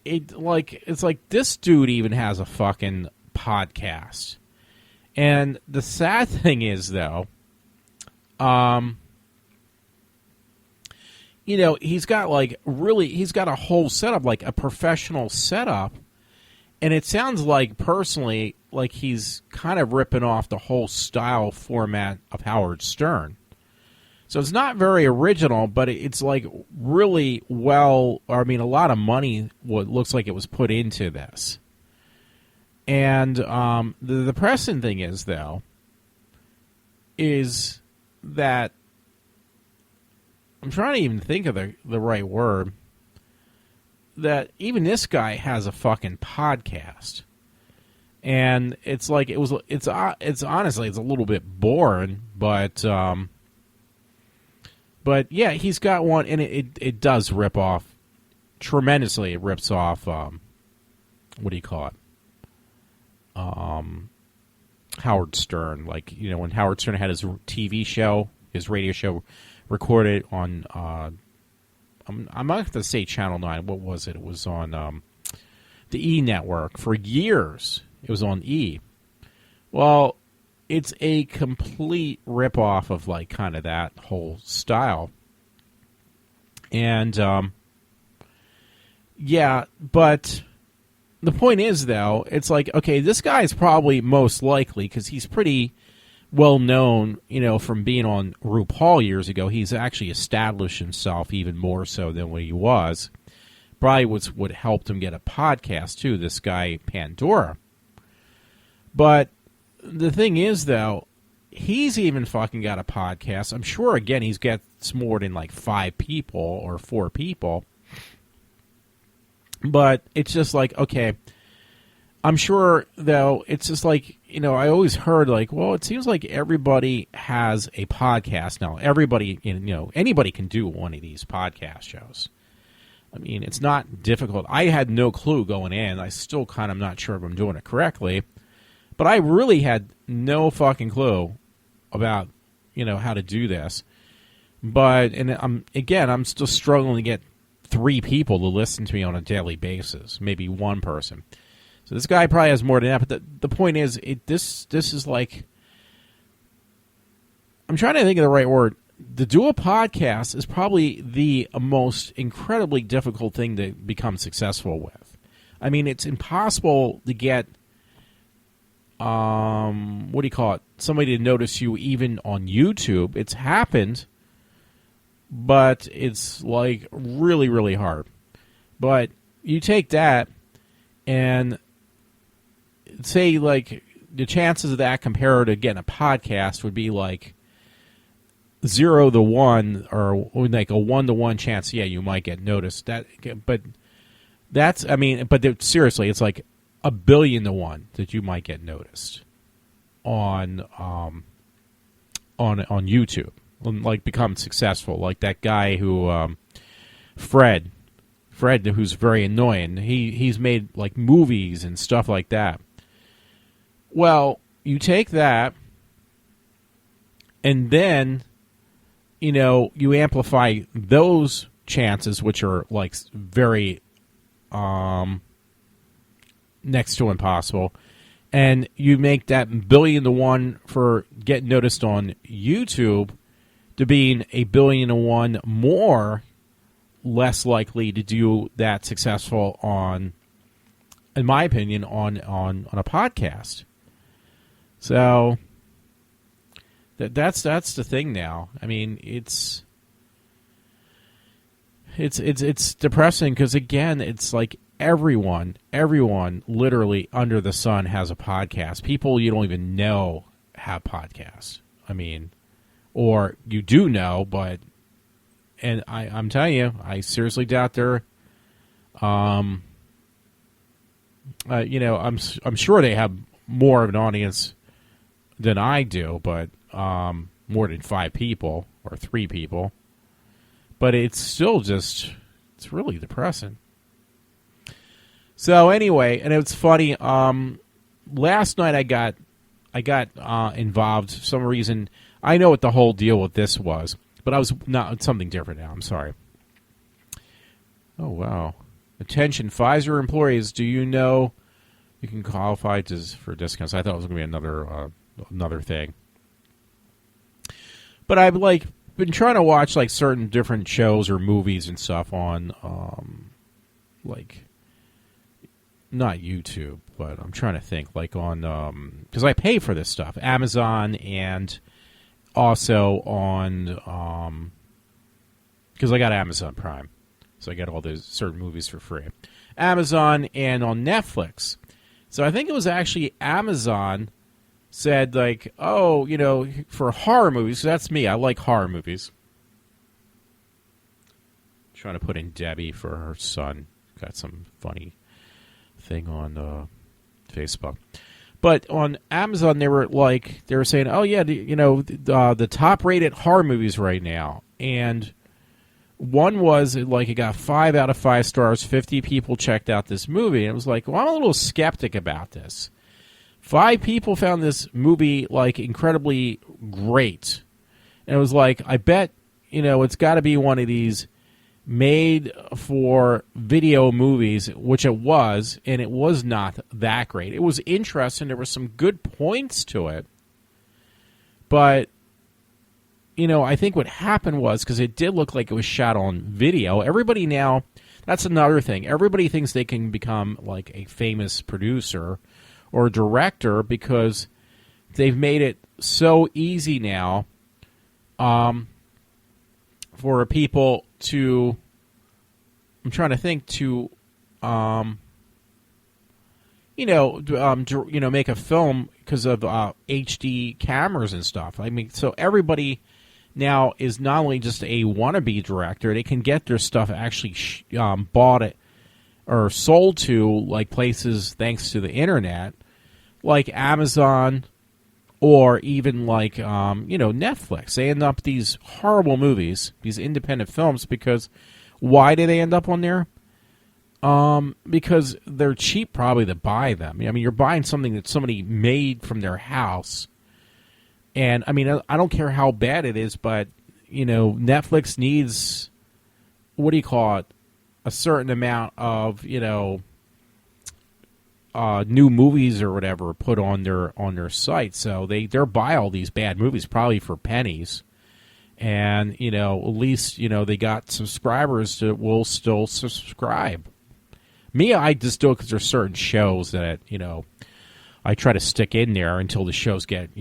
it's like this dude even has a fucking podcast. And the sad thing is, though, he's got a whole setup, like a professional setup, and it sounds like, personally, like he's kind of ripping off the whole style format of Howard Stern. So it's not very original, but it's like really well, I mean, a lot of money, what looks like it was put into this. And the depressing thing is, though, is that I'm trying to even think of the right word, that even this guy has a fucking podcast. And it's like, it's honestly, it's a little bit boring, but yeah, he's got one, and it does rip off tremendously. It rips off, what do you call it? Howard Stern. Like, when Howard Stern had his TV show, his radio show, recorded on, I'm not going to say Channel 9. What was it? It was on the E Network for years. It was on E. Well, it's a complete ripoff of, like, kind of that whole style. And, yeah, but the point is, though, it's like, okay, this guy is probably most likely, because he's pretty well known, from being on RuPaul years ago. He's actually established himself even more so than what he was. Probably was what helped him get a podcast, too, this guy, Pandora. But the thing is, though, he's even fucking got a podcast. I'm sure, again, he's got more than like 5 people or 4 people. But it's just like, okay, I'm sure, though, it's just like, I always heard, like, well, it seems like everybody has a podcast now. Everybody, anybody can do one of these podcast shows. I mean, it's not difficult. I had no clue going in. I still kind of not sure if I'm doing it correctly. But I really had no fucking clue about, how to do this. But, and I'm still struggling to get 3 people to listen to me on a daily basis. Maybe 1 person. So this guy probably has more than that. But the point is, this is like, I'm trying to think of the right word. To do a podcast is probably the most incredibly difficult thing to become successful with. I mean, it's impossible to get, what do you call it? Somebody to notice you even on YouTube. It's happened, but it's like really, really hard. But you take that and say, like, the chances of that compared to getting a podcast would be like 0 to 1 or like a 1-to-1 chance, yeah, you might get noticed. But seriously, it's like 1,000,000,000 to 1 that you might get noticed on YouTube, like become successful. Like that guy who Fred, who's very annoying. He's made like movies and stuff like that. Well, you take that, and then you amplify those chances, which are like very next to impossible, and you make that 1,000,000,000 to 1 for getting noticed on YouTube to being 1,000,000,000 to 1 more less likely to do that successful on, in my opinion, on a podcast. So that's the thing now. I mean, it's depressing because, again, it's like everyone literally under the sun has a podcast. People you don't even know have podcasts. I mean, or you do know, but I'm telling you, I seriously doubt they're I'm sure they have more of an audience than I do, but more than 5 people or 3 people. But it's still it's really depressing. So anyway, and it's funny. Last night I got involved for some reason. I know what the whole deal with this was, but I was not something different now. I'm sorry. Oh wow! Attention, Pfizer employees. Do you know you can qualify for discounts? I thought it was going to be another thing. But I've been trying to watch certain different shows or movies and stuff on not YouTube, but I'm trying to think on because I pay for this stuff, Amazon, and also on because I got Amazon Prime, so I get all those certain movies for free. Amazon and on Netflix. So I think it was actually Amazon said for horror movies. So that's me. I like horror movies. Trying to put in Debbie for her son. Got some funny thing on Facebook. But on Amazon, they were saying, oh yeah, the top rated horror movies right now, and one was it got 5 out of 5 stars. 50 people checked out this movie, and it was like, well, I'm a little skeptic about this. 5 people found this movie incredibly great, and it was like, I bet it's got to be one of these made for video movies, which it was, and it was not that great. It was interesting. There were some good points to it, but I think what happened was, because it did look like it was shot on video, everybody now, that's another thing, everybody thinks they can become a famous producer or director because they've made it so easy now for people to, I'm trying to think, to make a film because of HD cameras and stuff. I mean, so everybody now is not only just a wannabe director, they can get their stuff actually bought it or sold to places thanks to the internet, like Amazon or even Netflix. They end up these horrible movies, these independent films, because why do they end up on there? Because they're cheap probably to buy them. I mean, you're buying something that somebody made from their house. And, I mean, I don't care how bad it is, but, Netflix needs, a certain amount of, new movies or whatever put on their site. So they're buy all these bad movies probably for pennies. And, at least, they got subscribers that will still subscribe. Me, I just do it because there's certain shows that, I try to stick in there until the shows get,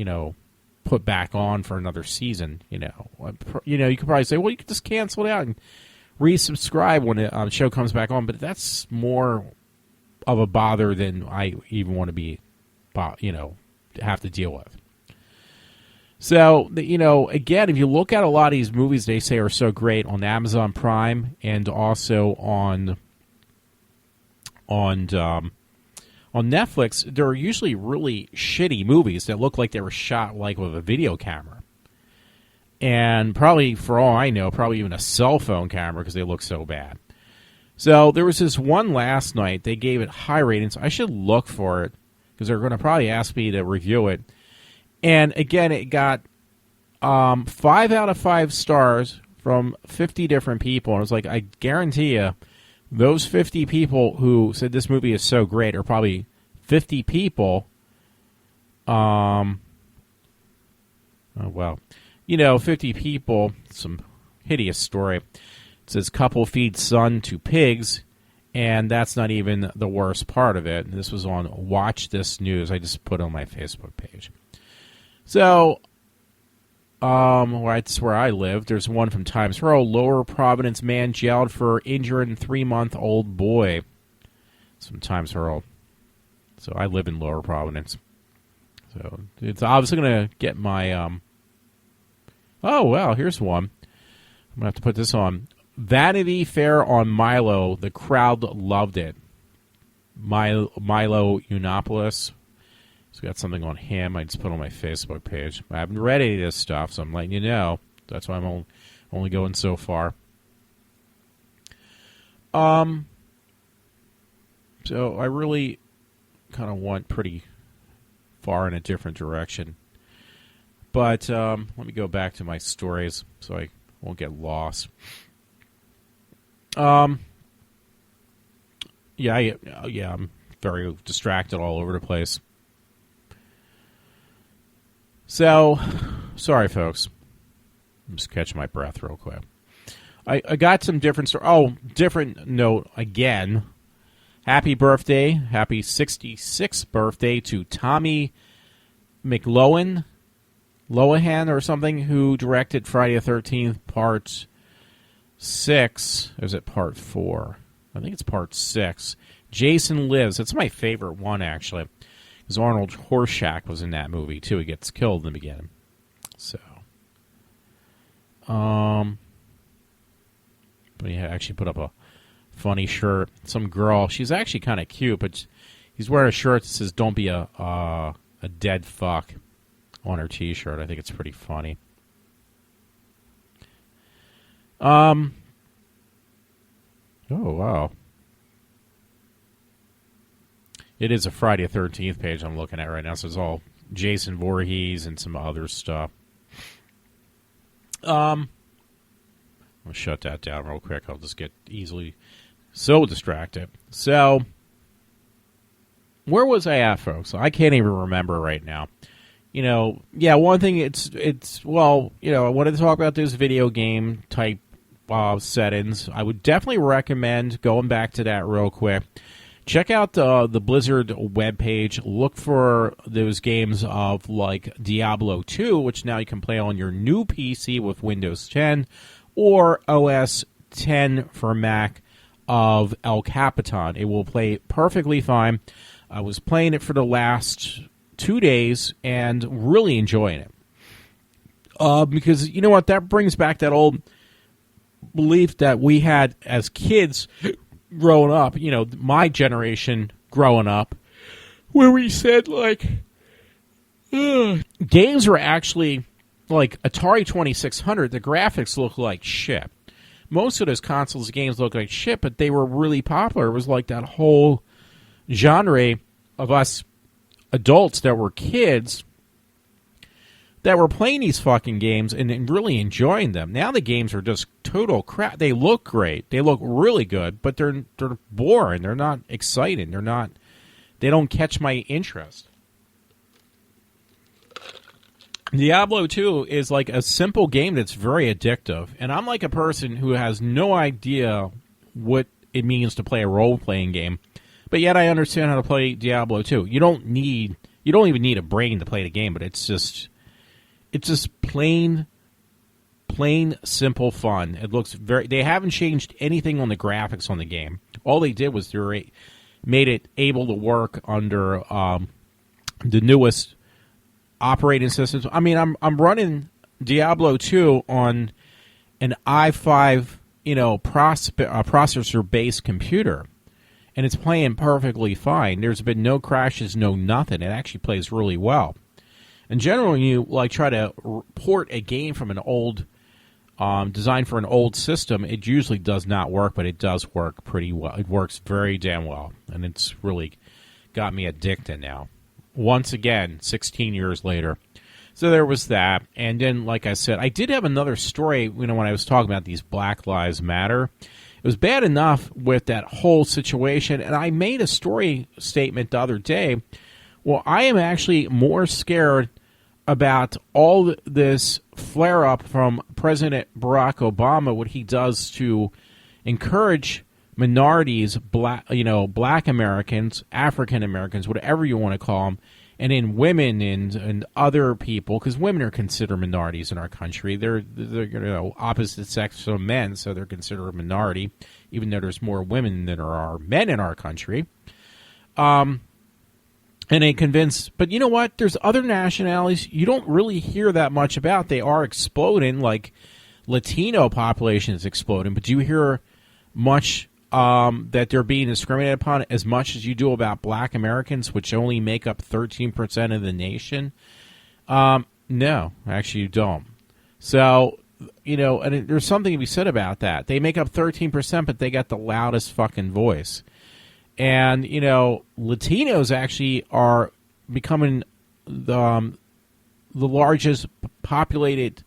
put back on for another season. You could probably say, well, you could just cancel it out and resubscribe when the show comes back on. But that's more of a bother than I even want to be, have to deal with. So, again, if you look at a lot of these movies they say are so great on Amazon Prime and also on Netflix, they're usually really shitty movies that look like they were shot like with a video camera. And probably, for all I know, probably even a cell phone camera because they look so bad. So there was this one last night. They gave it high ratings. I should look for it because they're going to probably ask me to review it. And again, it got 5 out of 5 stars from 50 different people. And I was like, I guarantee you, those 50 people who said this movie is so great are probably 50 people. 50 people, some hideous story. It says couple feeds son to pigs, and that's not even the worst part of it. This was on Watch This News. I just put it on my Facebook page. So, that's where I live. There's one from Times Row. Lower Providence man jailed for injuring 3-month-old boy. It's from Times Row. So I live in Lower Providence. So it's obviously going to get my... Oh, well, here's one. I'm going to have to put this on. Vanity Fair on Milo. The crowd loved it. Milo Yiannopoulos. He's got something on him. I just put on my Facebook page. I haven't read any of this stuff, so I'm letting you know. That's why I'm only going so far. So I really kind of went pretty far in a different direction. But let me go back to my stories so I won't get lost. I'm very distracted all over the place. So, sorry, folks. I'm just catching my breath real quick. I got some different stories. Oh, different note again. Happy birthday. Happy 66th birthday to Tommy Lohan or something, who directed Friday the 13th Part 6. Or is it Part 4? I think it's Part 6. Jason Lives. That's my favorite one, actually. Because Arnold Horshack was in that movie, too. He gets killed in the beginning. So. But he actually put up a funny shirt. Some girl. She's actually kind of cute, but he's wearing a shirt that says, "Don't be a dead fuck," on her T-shirt. I think it's pretty funny. Oh, wow. It is a Friday the 13th page I'm looking at right now, so it's all Jason Voorhees and some other stuff. I'll shut that down real quick. I'll just get easily so distracted. So, where was I at, folks? I can't even remember right now. One thing, I wanted to talk about this video game type settings. I would definitely recommend going back to that real quick. Check out the Blizzard webpage. Look for those games of like Diablo 2, which now you can play on your new PC with Windows 10, or OS 10 for Mac of El Capitan. It will play perfectly fine. I was playing it for the last 2 days and really enjoying it. Because, you know what, that brings back that old belief that we had as kids growing up, my generation growing up, where we said, like, games were actually, like, Atari 2600, the graphics look like shit. Most of those consoles games look like shit, but they were really popular. It was like that whole genre of us adults that were kids that were playing these fucking games and really enjoying them. Now the games are just total crap. They look great. They look really good, but they're boring. They're not exciting. They don't catch my interest. Diablo 2 is like a simple game that's very addictive, and I'm like a person who has no idea what it means to play a role-playing game, but yet I understand how to play Diablo 2. You don't even need a brain to play the game, but it's just plain simple fun. It looks they haven't changed anything on the graphics on the game. All they did was made it able to work under the newest operating systems. I mean, I'm running Diablo 2 on an i5, processor-based computer, and it's playing perfectly fine. There's been no crashes, no nothing. It actually plays really well. And generally, you try to port a game from an old designed for an old system, it usually does not work, but it does work pretty well. It works very damn well, and it's really got me addicted now. Once again, 16 years later. So there was that, and then, like I said, I did have another story, when I was talking about these Black Lives Matter. It was bad enough with that whole situation, and I made a story statement the other day. Well, I am actually more scared about all this flare-up from President Barack Obama, what he does to encourage minorities, black Americans, African Americans, whatever you want to call them, and in women and other people, because women are considered minorities in our country. They're opposite sex from men, so they're considered a minority, even though there's more women than there are men in our country. And they convince, but you know what? There's other nationalities you don't really hear that much about. They are exploding, like Latino population is exploding, but do you hear much that they're being discriminated upon as much as you do about black Americans, which only make up 13% of the nation? No, actually you don't. So, and there's something to be said about that. They make up 13%, but they got the loudest fucking voice. And, Latinos actually are becoming the largest populated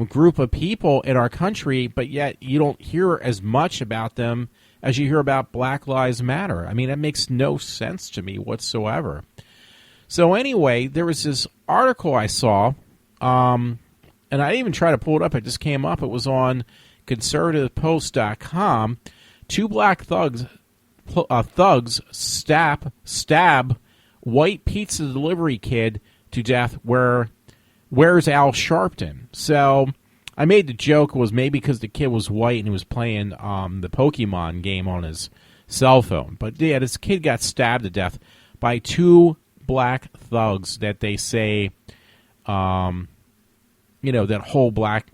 group of people in our country, but yet you don't hear as much about them as you hear about Black Lives Matter. I mean, that makes no sense to me whatsoever. So anyway, there was this article I saw, and I didn't even try to pull it up. It just came up. It was on conservativepost.com. Two black thugs stab white pizza delivery kid to death. Where's Al Sharpton? So I made the joke was maybe because the kid was white and he was playing the Pokemon game on his cell phone. But yeah, this kid got stabbed to death by two black thugs that they say, that whole Black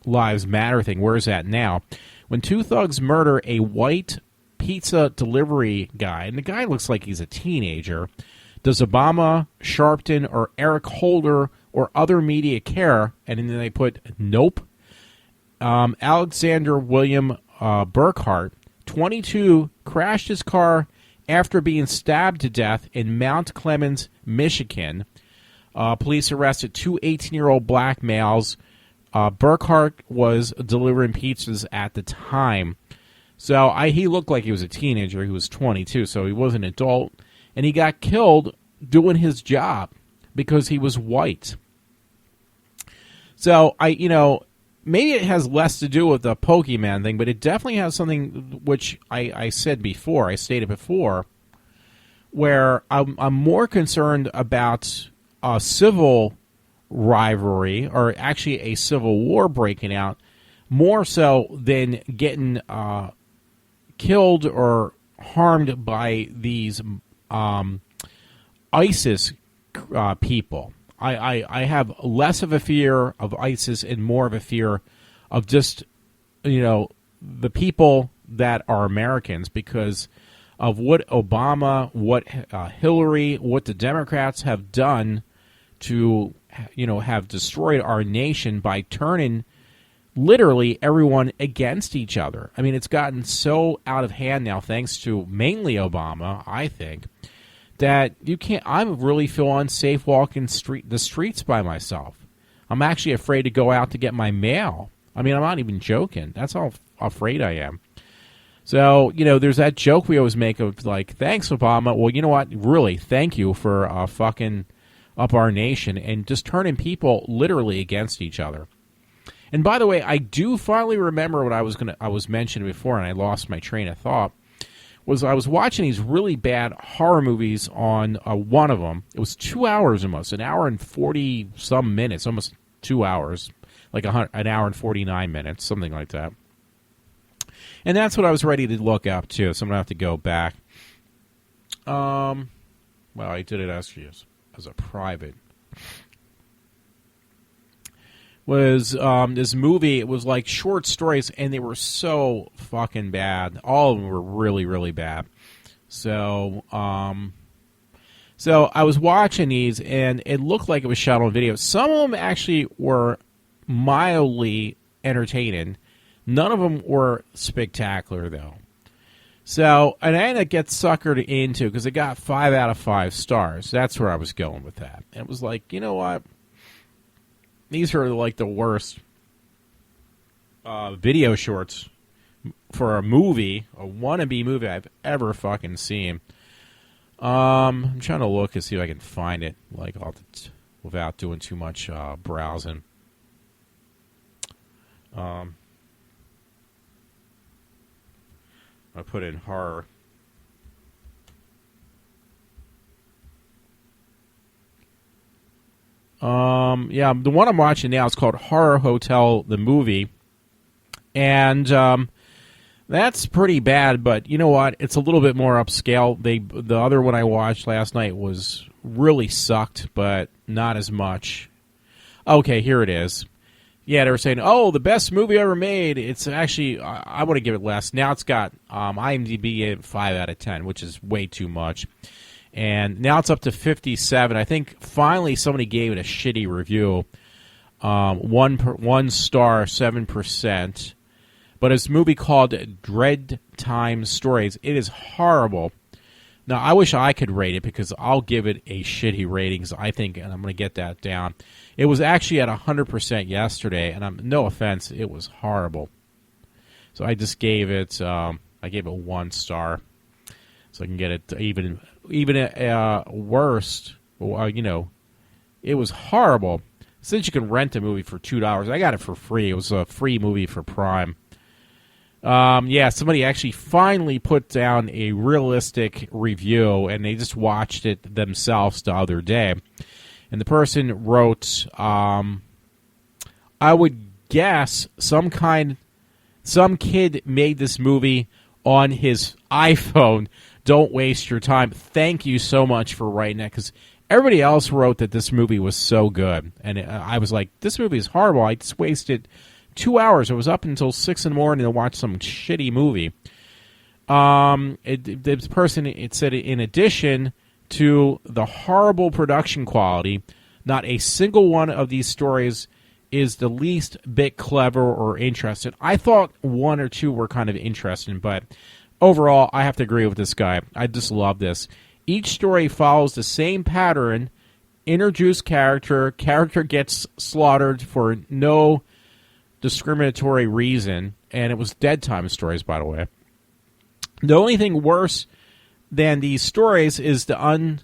Lives Matter thing. Where's that now? When two thugs murder a white pizza delivery guy, and the guy looks like he's a teenager, does Obama, Sharpton, or Eric Holder or other media care? And then they put nope. Alexander William Burkhart, 22, crashed his car after being stabbed to death in Mount Clemens, Michigan. Police arrested two 18-year-old black males. Burkhart was delivering pizzas at the time. So he looked like he was a teenager. He was 22, so he was an adult. And he got killed doing his job because he was white. So, maybe it has less to do with the Pokemon thing, but it definitely has something which I stated before, where I'm more concerned about a civil rivalry, or actually a civil war breaking out, more so than getting killed or harmed by these ISIS people. I have less of a fear of ISIS and more of a fear of just, the people that are Americans, because of what Obama, what Hillary, what the Democrats have done to, have destroyed our nation by turning literally everyone against each other. I mean, it's gotten so out of hand now, thanks to mainly Obama, I think, that I really feel unsafe walking the streets by myself. I'm actually afraid to go out to get my mail. I mean, I'm not even joking. That's how afraid I am. So, there's that joke we always make of, like, thanks, Obama. Well, you know what? Really, thank you for fucking up our nation and just turning people literally against each other. And by the way, I do finally remember what I was mentioning before, and I lost my train of thought. I was watching these really bad horror movies on one of them. It was 2 hours almost, an hour and 40 some minutes, almost 2 hours, like an hour and 49 minutes, something like that. And that's what I was ready to look up too. So I'm gonna have to go back. Well, I did it actually as a private was this movie. It was like short stories, and they were so fucking bad. All of them were really, really bad. So I was watching these, and it looked like it was shot on video. Some of them actually were mildly entertaining. None of them were spectacular, though. So, and I ended up getting suckered into, because it got 5 out of 5 stars. That's where I was going with that. And it was like, you know what? These are like the worst video shorts for a movie, a wannabe movie I've ever fucking seen. I'm trying to look and see if I can find it, like, without doing too much browsing. I put in horror. Yeah, the one I'm watching now is called Horror Hotel, the movie. And that's pretty bad, but you know what? It's a little bit more upscale. The other one I watched last night was really sucked, but not as much. Okay, here it is. Yeah, they were saying, oh, the best movie ever made. It's actually, I want to give it less. Now it's got IMDb at 5 out of 10, which is way too much. And now it's up to 57. I think finally somebody gave it a shitty review. 1 star, 7%. But it's a movie called Dread Time Stories. It is horrible. Now, I wish I could rate it, because I'll give it a shitty rating, I think, and I'm going to get that down. It was actually at 100% yesterday, and no offense, it was horrible. So I just gave it, I gave it 1 star, so I can get it even worse. You know, it was horrible. Since you can rent a movie for $2, I got it for free. It was a free movie for Prime. Yeah, somebody actually finally put down a realistic review, and they just watched it themselves the other day. And the person wrote, I would guess some kid made this movie on his iPhone. Don't waste your time. Thank you so much for writing that, because everybody else wrote that this movie was so good. And I was like, this movie is horrible. I just wasted 2 hours. I was up until 6 in the morning to watch some shitty movie. This person said, in addition to the horrible production quality, not a single one of these stories is the least bit clever or interesting. I thought 1 or 2 were kind of interesting, but overall, I have to agree with this guy. I just love this. Each story follows the same pattern. Introduce character gets slaughtered for no discriminatory reason, and it was Dead Time Stories, by the way. The only thing worse than these stories is the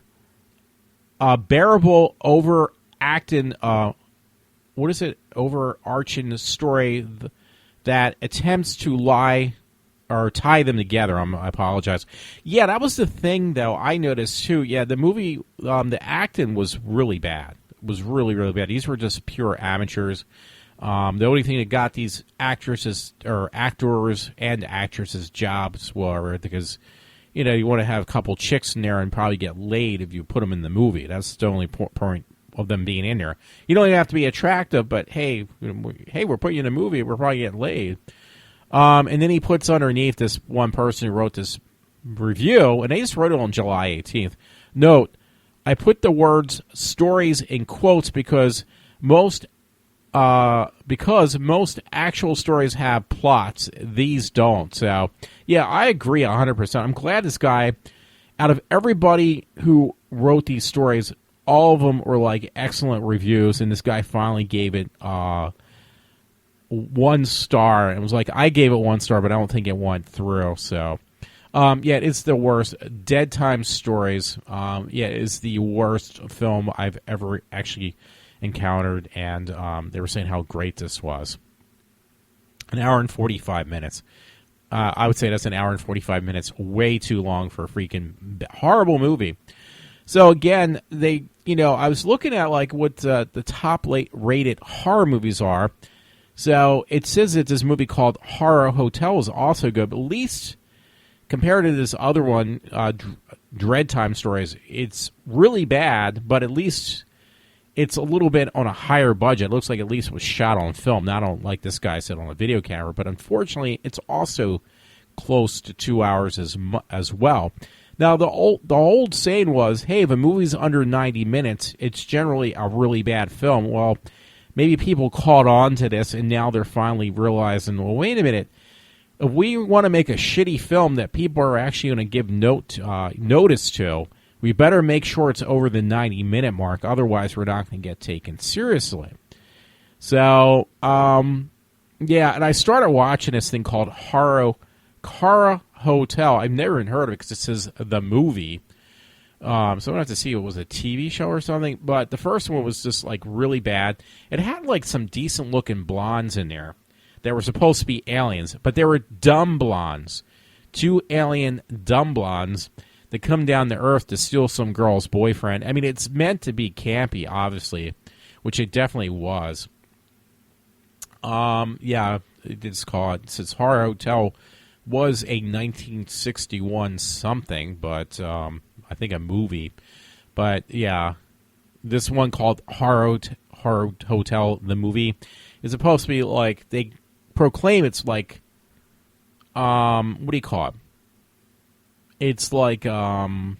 unbearable overarching story that attempts to lie or tie them together. I apologize. Yeah, that was the thing, though, I noticed, too. Yeah, the movie, the acting was really bad. It was really, really bad. These were just pure amateurs. The only thing that got these actors and actresses jobs were because, you know, you want to have a couple chicks in there and probably get laid if you put them in the movie. That's the only point of them being in there. You don't even have to be attractive, but hey, we're putting you in a movie, we're probably getting laid. And then he puts underneath this one person who wrote this review, and they just wrote it on July 18th. Note, I put the words stories in quotes because most actual stories have plots. These don't. So, yeah, I agree 100%. I'm glad this guy, out of everybody who wrote these stories, all of them were like excellent reviews, and this guy finally gave it 1 star. And was like, I gave it 1 star, but I don't think it went through. So, yeah, it's the worst. Dead Time Stories, yeah, is the worst film I've ever actually encountered, and they were saying how great this was. 1 hour and 45 minutes. I would say that's 1 hour and 45 minutes, way too long for a freaking horrible movie. So again, I was looking at like what the top rated horror movies are. So it says that this movie called Horror Hotel is also good, but at least compared to this other one, Dread Time Stories, it's really bad, but at least it's a little bit on a higher budget. It looks like at least it was shot on film, not on, like this guy said, on a video camera. But unfortunately, it's also close to 2 hours as well. Now, the old saying was, hey, if a movie's under 90 minutes, it's generally a really bad film. Well, maybe people caught on to this, and now they're finally realizing, well, wait a minute. If we want to make a shitty film that people are actually going to give notice to, we better make sure it's over the 90-minute mark. Otherwise, we're not going to get taken seriously. So, yeah, and I started watching this thing called Horror Hotel. I've never even heard of it because it says the movie. So I'm going to have to see if it was a TV show or something. But the first one was just, like, really bad. It had, like, some decent-looking blondes in there that were supposed to be aliens. But they were dumb blondes. 2 alien dumb blondes that come down to Earth to steal some girl's boyfriend. I mean, it's meant to be campy, obviously, which it definitely was. Yeah, it's called, it says Horror Hotel was a 1961 something, but I think a movie. But yeah, this one called Horror Hotel, the movie, is supposed to be like, they proclaim it's like, what do you call it? It's like the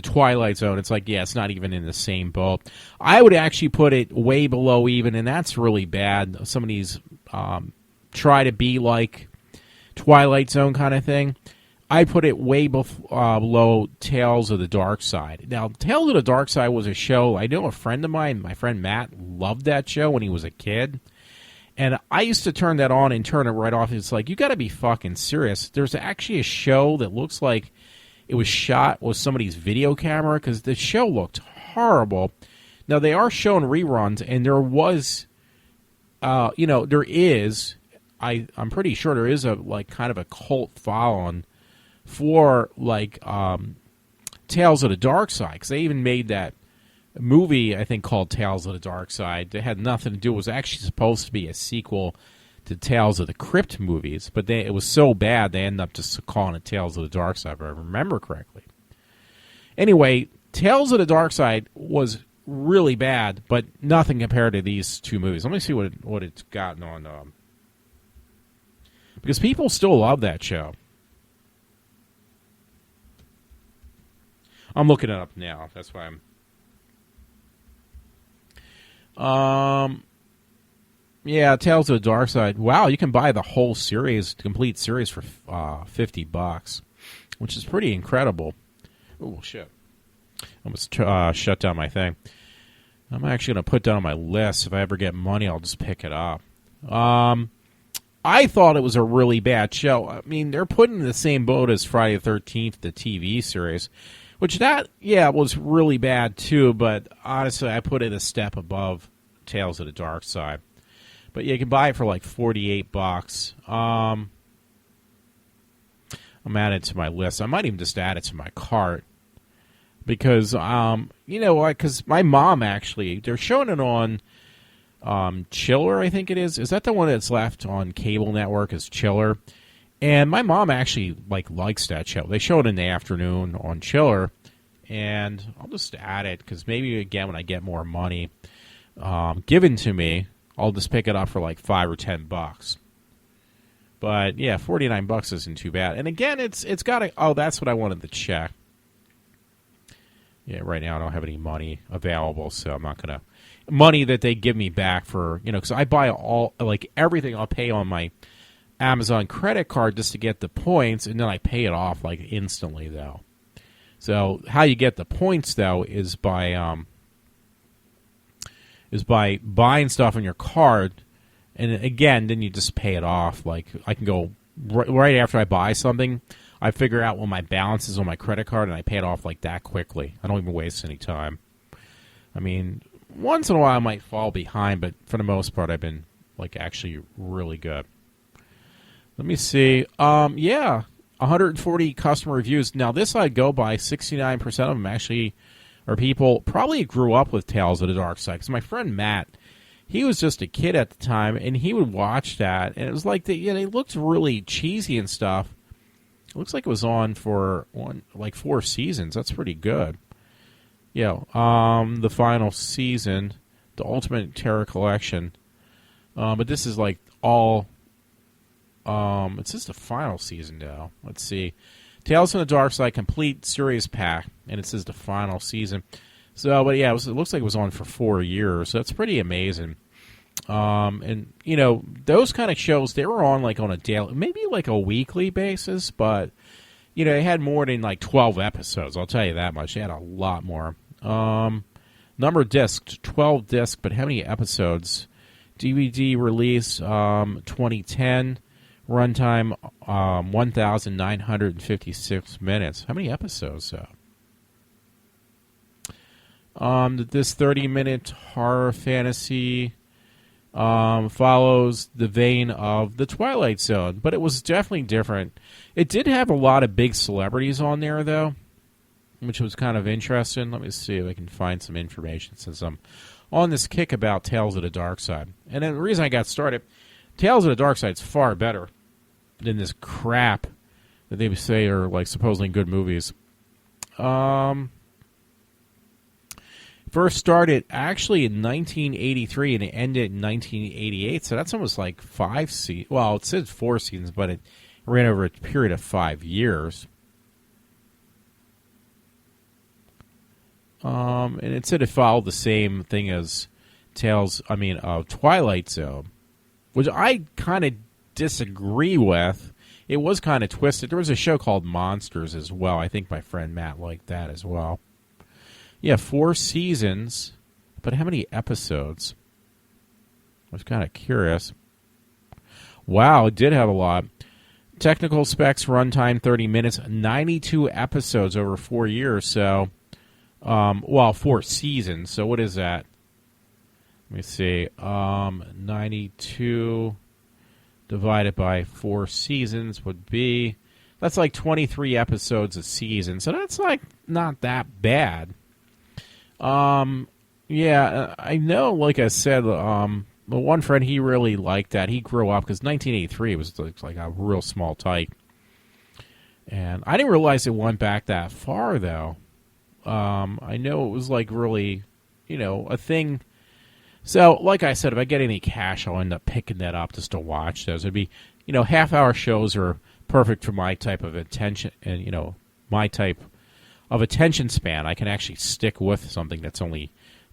Twilight Zone. It's like, yeah, it's not even in the same boat. I would actually put it way below even, and that's really bad. Some of these try to be like Twilight Zone kind of thing. I put it way below Tales of the Dark Side. Now, Tales of the Dark Side was a show. I know a friend of mine, my friend Matt, loved that show when he was a kid. And I used to turn that on and turn it right off. It's like, you got to be fucking serious. There's actually a show that looks like it was shot with somebody's video camera because the show looked horrible. Now, they are showing reruns, and there was, there is, I'm pretty sure there is a, like, kind of a cult following for, like, Tales of the Dark Side, because they even made that movie, I think, called Tales of the Dark Side. That had nothing to do. It was actually supposed to be a sequel to Tales of the Crypt movies, but it was so bad they ended up just calling it Tales of the Dark Side, if I remember correctly. Anyway, Tales of the Dark Side was really bad, but nothing compared to these two movies. Let me see what it's gotten on, because people still love that show. I'm looking it up now. That's why I'm... Yeah, Tales of the Dark Side. Wow, you can buy the whole series, the complete series, for $50, which is pretty incredible. Oh, shit. I almost shut down my thing. I'm actually going to put that on my list. If I ever get money, I'll just pick it up. I thought it was a really bad show. I mean, they're putting in the same boat as Friday the 13th, the TV series, which was really bad too, but honestly, I put it a step above Tales of the Dark Side. But yeah, you can buy it for like $48. I'm adding it to my list. I might even just add it to my cart. Because, because my mom actually, they're showing it on Chiller, I think it is. Is that the one that's left on cable network is Chiller? And my mom actually likes that show. They show it in the afternoon on Chiller. And I'll just add it because maybe, again, when I get more money given to me, I'll just pick it up for like $5 or $10. But, yeah, $49 isn't too bad. And, again, it's got a... Oh, that's what I wanted to check. Yeah, right now I don't have any money available, so I'm not going to... Money that they give me back for, because I buy everything I'll pay on my Amazon credit card just to get the points, and then I pay it off, instantly, though. So how you get the points, though, is by buying stuff on your card, and, again, then you just pay it off. Like, I can go right after I buy something... I figure out what my balance is on my credit card, and I pay it off that quickly. I don't even waste any time. I mean, once in a while I might fall behind, but for the most part I've been, actually really good. Let me see. 140 customer reviews. Now, this I'd go by. 69% of them actually are people probably grew up with Tales of the Dark Side. Because my friend Matt, he was just a kid at the time, and he would watch that, and it was they looked really cheesy and stuff. It looks like it was on for 4 seasons. That's pretty good. the final season, the Ultimate Terror Collection. But this is like all. It's just the final season now. Let's see, Tales from the Dark Side Complete Series Pack, and it says the final season. So, but yeah, it looks like it was on for 4 years. So that's pretty amazing. And those kind of shows, they were on like on a daily, maybe like a weekly basis, but they had more than like 12 episodes. I'll tell you that much. They had a lot more. Number of discs, 12 discs, but how many episodes? DVD release 2010, runtime 1,956 minutes. How many episodes though? This 30-minute horror fantasy follows the vein of The Twilight Zone, but it was definitely different. It did have a lot of big celebrities on there, though, which was kind of interesting. Let me see if I can find some information since I'm on this kick about Tales of the Dark Side. And then the reason I got started, Tales of the Dark Side is far better than this crap that they say are like supposedly good movies. First started actually in 1983 and it ended in 1988, so that's almost like 5 seasons. Well, it says 4 seasons, but it ran over a period of 5 years. And it said it followed the same thing as Twilight Zone, which I kind of disagree with. It was kind of twisted. There was a show called Monsters as well. I think my friend Matt liked that as well. Yeah, 4 seasons, but how many episodes? I was kind of curious. Wow, it did have a lot. Technical specs, runtime 30 minutes, 92 episodes over 4 years. So, 4 seasons. So what is that? Let me see. 92 divided by 4 seasons would be, that's like 23 episodes a season. So that's like not that bad. Yeah, I know, like I said, the one friend, he really liked that. He grew up, because 1983 was like a real small type. And I didn't realize it went back that far, though. I know it was like really, a thing. So, like I said, if I get any cash, I'll end up picking that up just to watch those. It'd be, half-hour shows are perfect for my type of attention, and, my type of attention span. I can actually stick with something that's only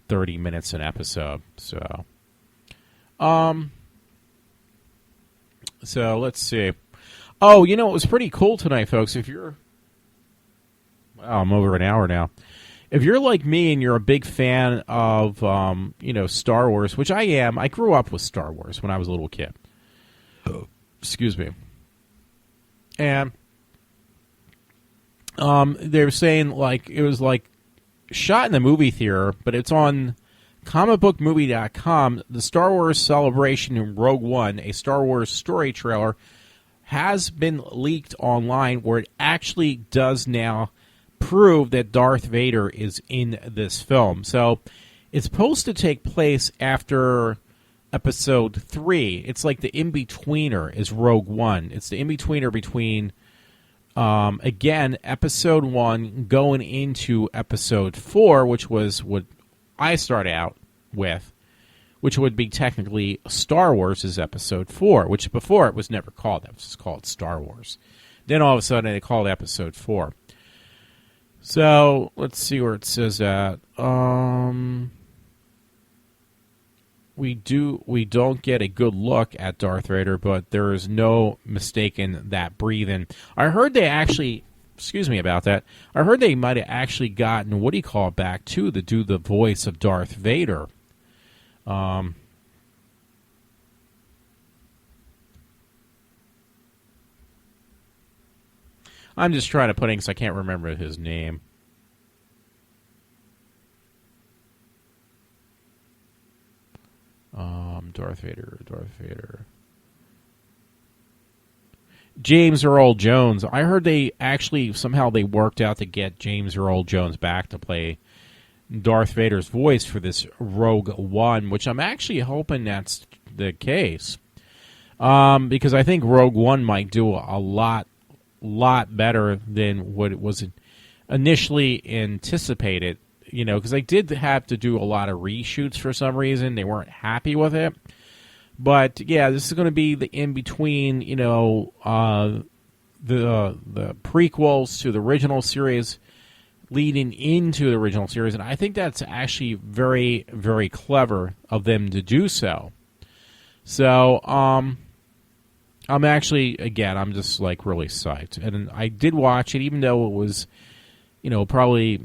30 minutes an episode. So let's see. Oh, it was pretty cool tonight, folks. If you're, I'm over an hour now. If you're like me and you're a big fan of, Star Wars, which I am, I grew up with Star Wars when I was a little kid. Excuse me. And they were saying like it was like shot in the movie theater, but it's on comicbookmovie.com. The Star Wars Celebration in Rogue One, a Star Wars story trailer, has been leaked online where it actually does now prove that Darth Vader is in this film. So it's supposed to take place after Episode 3. It's like the in-betweener is Rogue One. It's the in-betweener between again, Episode 1 going into Episode 4, which was what I started out with, which would be technically Star Wars' Episode 4, which before it was never called that. It was just called Star Wars. Then all of a sudden they called it Episode 4. So, let's see where it says that. We don't get a good look at Darth Vader, but there is no mistaking that breathing. I heard they actually, excuse me about that, I heard they might have actually gotten, what do you call it, back too, to do the voice of Darth Vader. I'm just trying to put in because I can't remember his name. Darth Vader. James Earl Jones. I heard they actually, somehow they worked out to get James Earl Jones back to play Darth Vader's voice for this Rogue One, which I'm actually hoping that's the case. Because I think Rogue One might do a lot better than what it was initially anticipated. because they did have to do a lot of reshoots for some reason. They weren't happy with it. But, yeah, this is going to be the in-between, the prequels to the original series leading into the original series. And I think that's actually very, very clever of them to do so. So, I'm actually, again, I'm just, really psyched. And I did watch it, even though it was, probably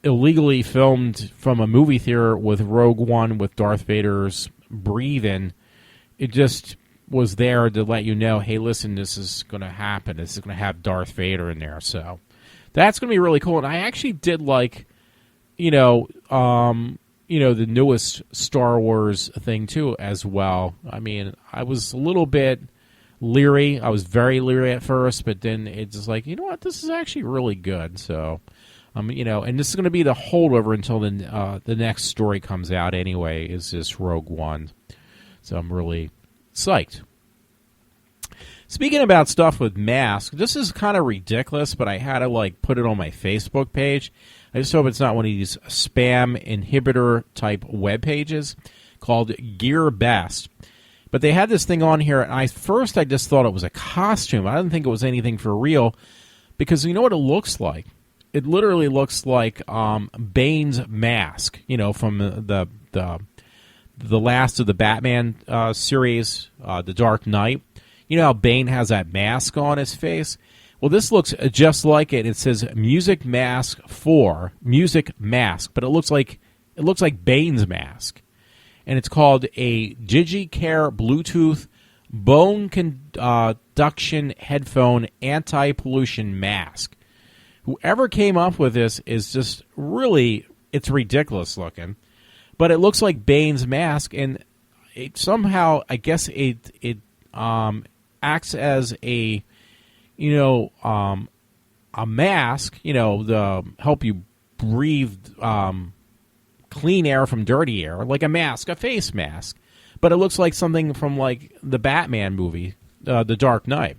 illegally filmed from a movie theater with Rogue One with Darth Vader's breathing. It just was there to let you know, hey, listen, this is going to happen. This is going to have Darth Vader in there. So that's going to be really cool. And I actually did like, the newest Star Wars thing too as well. I mean, I was a little bit leery. I was very leery at first, but then it's just like, you know what, this is actually really good. So, and this is going to be the holdover until the next story comes out anyway, is this Rogue One. So I'm really psyched. Speaking about stuff with masks, this is kind of ridiculous, but I had to put it on my Facebook page. I just hope it's not one of these spam inhibitor type web pages called Gear Best. But they had this thing on here, and I just thought it was a costume. I didn't think it was anything for real, because you know what it looks like? It literally looks like Bane's mask, from the last of the Batman series, The Dark Knight. You know how Bane has that mask on his face? Well, this looks just like it. It says Music Mask 4, Music Mask, but it looks like Bane's mask. And it's called a DigiCare Bluetooth Bone Conduction Headphone Anti-Pollution Mask. Whoever came up with this is just really, it's ridiculous looking. But it looks like Bane's mask, and it somehow, I guess it acts as a mask, to help you breathe clean air from dirty air, like a mask, a face mask. But it looks like something from the Batman movie, The Dark Knight.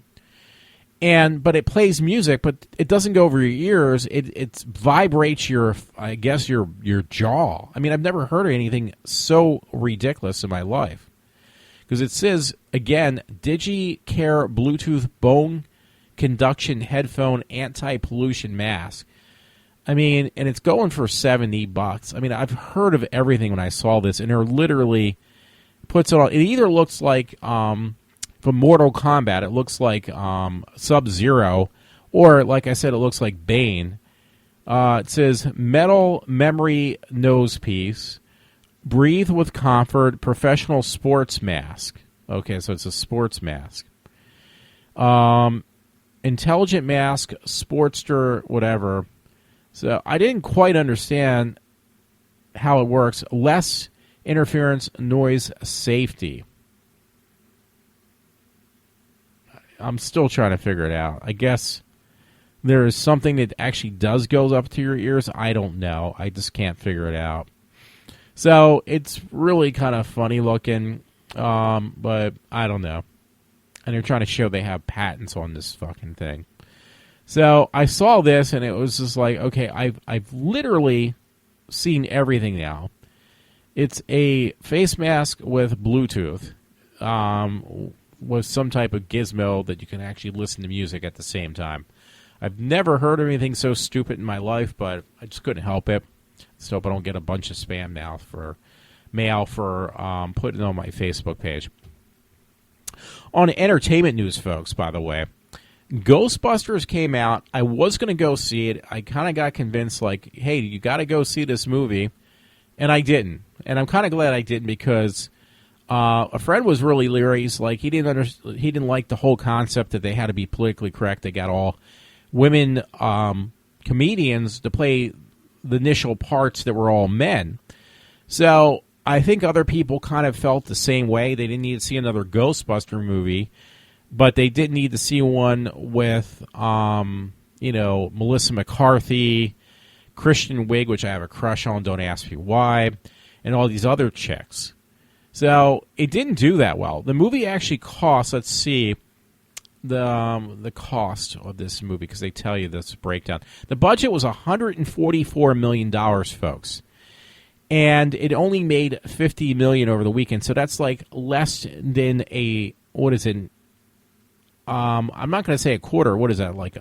But it plays music, but it doesn't go over your ears. It vibrates your jaw. I mean, I've never heard of anything so ridiculous in my life. Because it says, again, DigiCare Bluetooth Bone Conduction Headphone Anti-Pollution Mask. I mean, and it's going for $70. I mean, I've heard of everything when I saw this, and it literally puts it on. It either looks like from Mortal Kombat, it looks like Sub-Zero, or like I said, it looks like Bane. It says metal memory nose piece, breathe with comfort, professional sports mask. Okay, so it's a sports mask. Intelligent mask, Sportster, whatever. So I didn't quite understand how it works. Less interference, noise, safety. I'm still trying to figure it out. I guess there is something that actually does goes up to your ears. I don't know. I just can't figure it out. So it's really kind of funny looking, but I don't know. And they're trying to show they have patents on this fucking thing. So I saw this, and it was just like, okay, I've literally seen everything now. It's a face mask with Bluetooth, with some type of gizmo that you can actually listen to music at the same time. I've never heard of anything so stupid in my life, but I just couldn't help it. So hope I don't get a bunch of spam mail for putting it on my Facebook page. On entertainment news, folks, by the way, Ghostbusters came out. I was going to go see it. I kind of got convinced, hey, you got to go see this movie, and I didn't. And I'm kind of glad I didn't, because a friend was really leery. He's like, he didn't like the whole concept that they had to be politically correct. They got all women comedians to play the initial parts that were all men. So I think other people kind of felt the same way. They didn't need to see another Ghostbuster movie, but they did need to see one with, Melissa McCarthy, Kristen Wiig, which I have a crush on, don't ask me why, and all these other chicks. So it didn't do that well. The movie actually cost, let's see, the cost of this movie because they tell you this breakdown. The budget was $144 million, folks. And it only made $50 million over the weekend. So that's like less than a, what is it? I'm not going to say a quarter. What is that? Like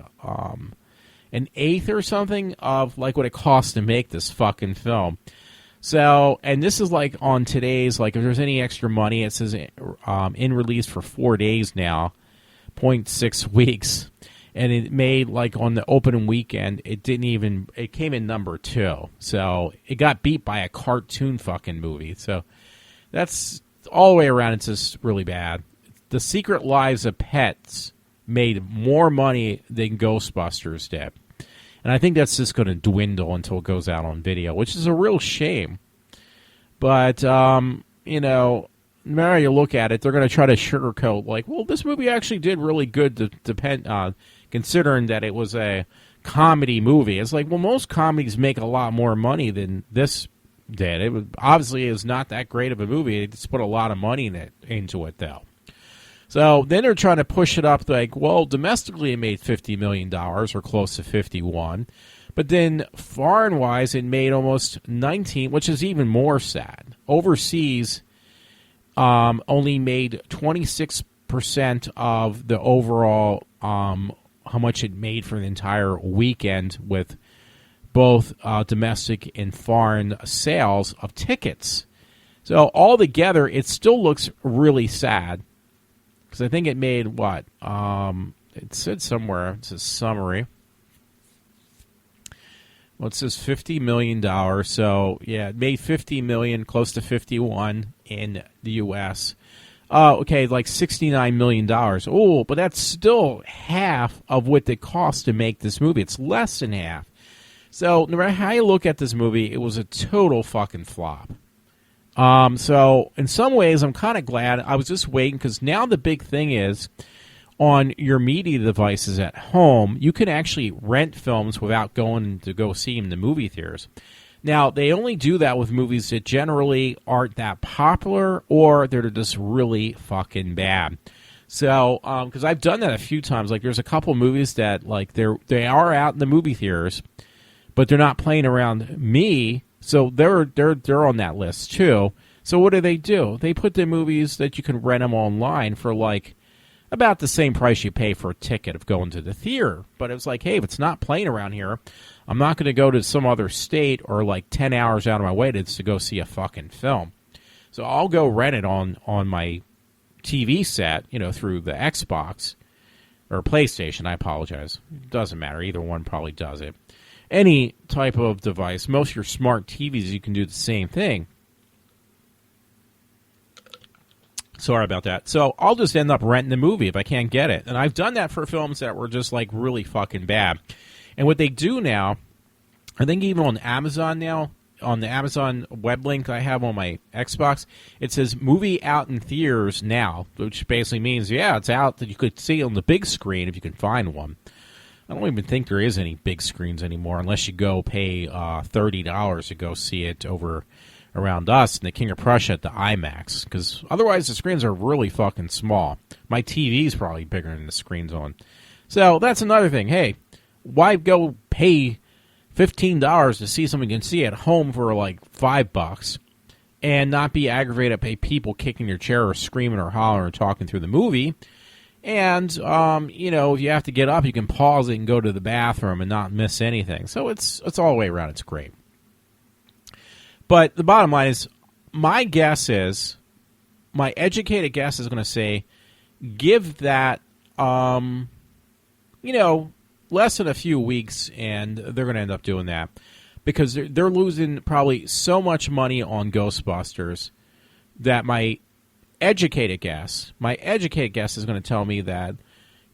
an eighth or something of like what it costs to make this fucking film. So, and this is like on today's, like if there's any extra money, it says in release for 4 days now, 0.6 weeks. And it made, like, on the opening weekend, it came in number 2. So it got beat by a cartoon fucking movie. So that's all the way around. It's just really bad. The Secret Lives of Pets made more money than Ghostbusters did. And I think that's just going to dwindle until it goes out on video, which is a real shame. But, you know, no matter how you look at it, they're going to try to sugarcoat, like, well, this movie actually did really good considering that it was a comedy movie. It's like, well, most comedies make a lot more money than this did. It was, obviously is not that great of a movie. They just put a lot of money into it, though. So then they're trying to push it up like, well, domestically it made $50 million or close to 51. But then foreign-wise it made almost 19, which is even more sad. Overseas only made 26% of the overall how much it made for the entire weekend with both domestic and foreign sales of tickets. So altogether, it still looks really sad. Because I think it made, what? It said somewhere, it's a summary. Well, it says $50 million. So, yeah, it made $50 million, close to 51 in the U.S. Okay, like $69 million. Oh, but that's still half of what it cost to make this movie. It's less than half. So, no matter how you look at this movie, it was a total fucking flop. So, in some ways, I'm kind of glad. I was just waiting, because now the big thing is, on your media devices at home, you can actually rent films without going to go see them in the movie theaters. Now, they only do that with movies that generally aren't that popular or they're just really fucking bad. So, because I've done that a few times. Like, there's a couple movies that, like, they are out in the movie theaters, but they're not playing around me, so they're on that list, too. So what do? They put the movies that you can rent them online for, like, about the same price you pay for a ticket of going to the theater. But it's like, hey, if it's not playing around here, I'm not going to go to some other state or like 10 hours out of my way to go see a fucking film. So I'll go rent it on my TV set, you know, through the Xbox or PlayStation. I apologize. It doesn't matter. Either one probably does it. Any type of device, most of your smart TVs, you can do the same thing. Sorry about that. So I'll just end up renting the movie if I can't get it. And I've done that for films that were just like really fucking bad. And what they do now, I think even on Amazon now, on the Amazon web link I have on my Xbox, it says movie out in theaters now, which basically means, yeah, it's out that you could see on the big screen if you can find one. I don't even think there is any big screens anymore unless you go pay $30 to go see it over around us in the King of Prussia at the IMAX, because otherwise the screens are really fucking small. My TV's probably bigger than the screens on. So that's another thing. Hey, why go pay $15 to see something you can see at home for like $5 and not be aggravated by people kicking your chair or screaming or hollering or talking through the movie? And, you know, if you have to get up, you can pause it and go to the bathroom and not miss anything. So it's all the way around. It's great. But the bottom line is, my educated guess is going to say, give that, you know, less than a few weeks, and they're going to end up doing that. Because they're losing probably so much money on Ghostbusters that my educated guess is going to tell me that,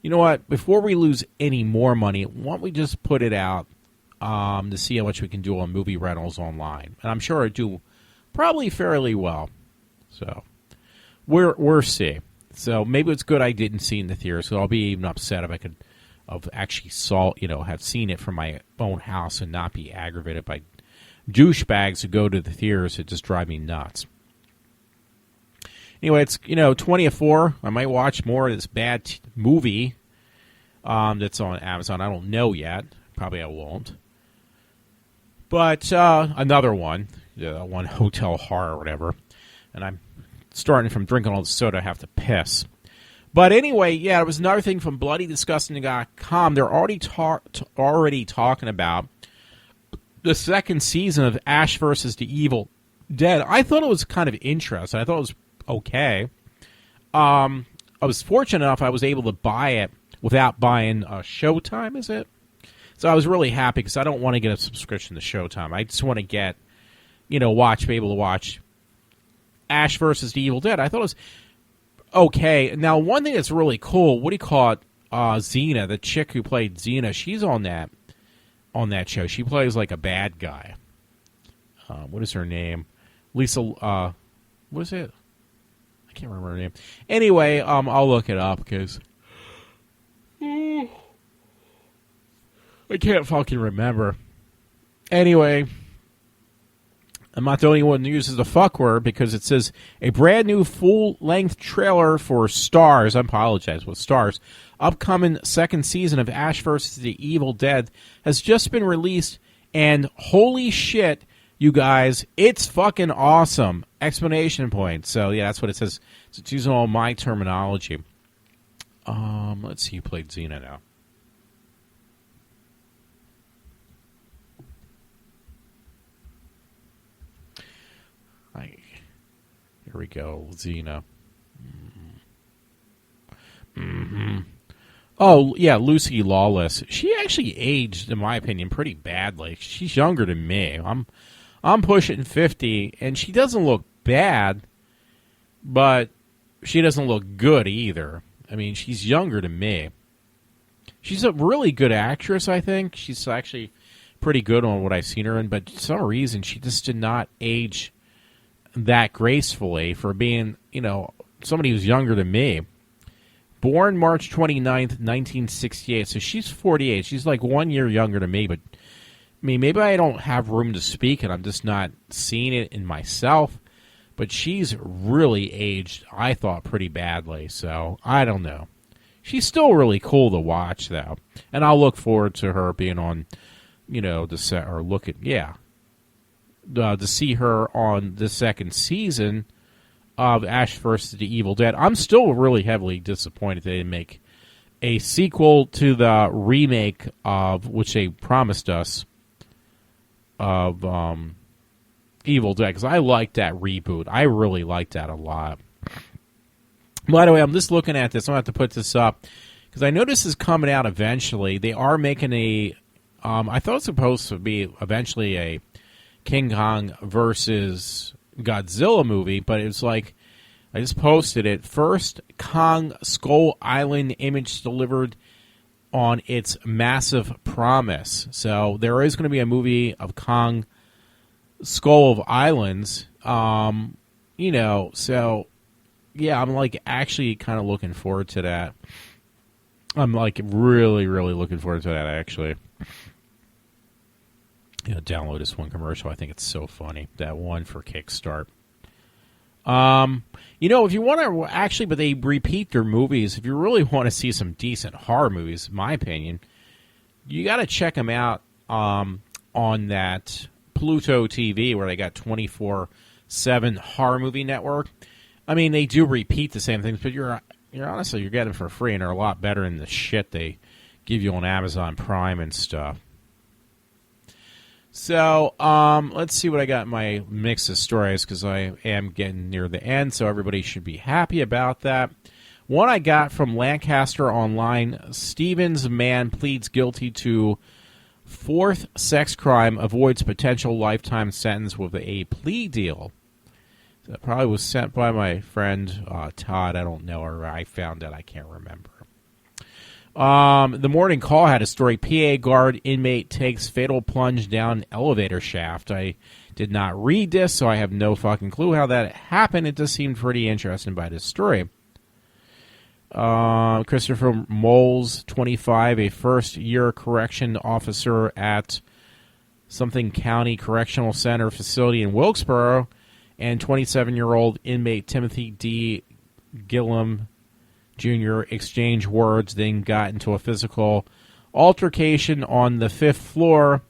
you know what, before we lose any more money, why don't we just put it out to see how much we can do on movie rentals online. And I'm sure I do probably fairly well. So we'll see. So maybe it's good I didn't see it in the theater, so I'll be even upset if I could have actually have seen it from my own house and not be aggravated by douchebags who go to the theaters that just drive me nuts. Anyway, it's 20 of 4. I might watch more of this bad movie that's on Amazon. I don't know yet. Probably I won't. But another one, one hotel horror or whatever. And I'm starting from drinking all the soda. I have to piss. But anyway, yeah, it was another thing from BloodyDisgusting.com. They're already talking about the second season of Ash versus the Evil Dead. I thought it was kind of interesting. I thought it was okay. I was fortunate enough I was able to buy it without buying Showtime, is it? So I was really happy because I don't want to get a subscription to Showtime. I just want to be able to watch Ash versus the Evil Dead. I thought it was okay. Now, one thing that's really cool, what do you call it? Xena, the chick who played Xena, she's on that show. She plays like a bad guy. What is her name? Lisa, what is it? I can't remember her name. Anyway, I'll look it up because I can't fucking remember. Anyway, I'm not the only one who uses the fuck word because it says a brand new full-length trailer for Stars. I apologize, with Stars. Upcoming second season of Ash vs. the Evil Dead has just been released, and holy shit, you guys, it's fucking awesome! Explanation point. So yeah, that's what it says. So it's using all my terminology. Let's see who played Xena now. Here we go, Xena. Mm-hmm. Oh, yeah, Lucy Lawless. She actually aged, in my opinion, pretty badly. She's younger than me. I'm pushing 50, and she doesn't look bad, but she doesn't look good either. I mean, she's younger than me. She's a really good actress, I think. She's actually pretty good on what I've seen her in, but for some reason, she just did not age that gracefully for being, somebody who's younger than me. Born March 29th, 1968, so she's 48. She's like 1 year younger than me, but I mean, maybe I don't have room to speak and I'm just not seeing it in myself, but she's really aged, I thought, pretty badly, so I don't know. She's still really cool to watch, though, and I'll look forward to her being on, the set, or to see her on the second season of Ash vs. the Evil Dead. I'm still really heavily disappointed they didn't make a sequel to the remake of, which they promised us, of Evil Dead, because I liked that reboot. I really liked that a lot. By the way, I'm just looking at this. I'm going to have to put this up, because I know this is coming out eventually. They are making a, I thought it was supposed to be eventually a King Kong versus Godzilla movie, but it's like, I just posted it. First Kong Skull Island image delivered on its massive promise. So there is going to be a movie of Kong Skull of Islands. So yeah, I'm like actually kind of looking forward to that. I'm like really, really looking forward to that, actually. Download this one commercial. I think it's so funny. That one for Kickstart. If you want to actually, but they repeat their movies. If you really want to see some decent horror movies, in my opinion, you got to check them out on that Pluto TV where they got 24/7 horror movie network. I mean, they do repeat the same things, but you're honestly you're getting them for free, and they're a lot better than the shit they give you on Amazon Prime and stuff. So, let's see what I got in my mix of stories, because I am getting near the end, so everybody should be happy about that. One I got from Lancaster Online, Stevens man pleads guilty to fourth sex crime, avoids potential lifetime sentence with a plea deal. That probably was sent by my friend Todd. I don't know, or I found it. I can't remember. The Morning Call had a story. PA guard inmate takes fatal plunge down elevator shaft. I did not read this, so I have no fucking clue how that happened. It just seemed pretty interesting by this story. Christopher Moles, 25, a first-year correction officer at something County Correctional Center facility in Wilkesboro, and 27-year-old inmate Timothy D. Gillum Jr. exchanged words, then got into a physical altercation on the 5th floor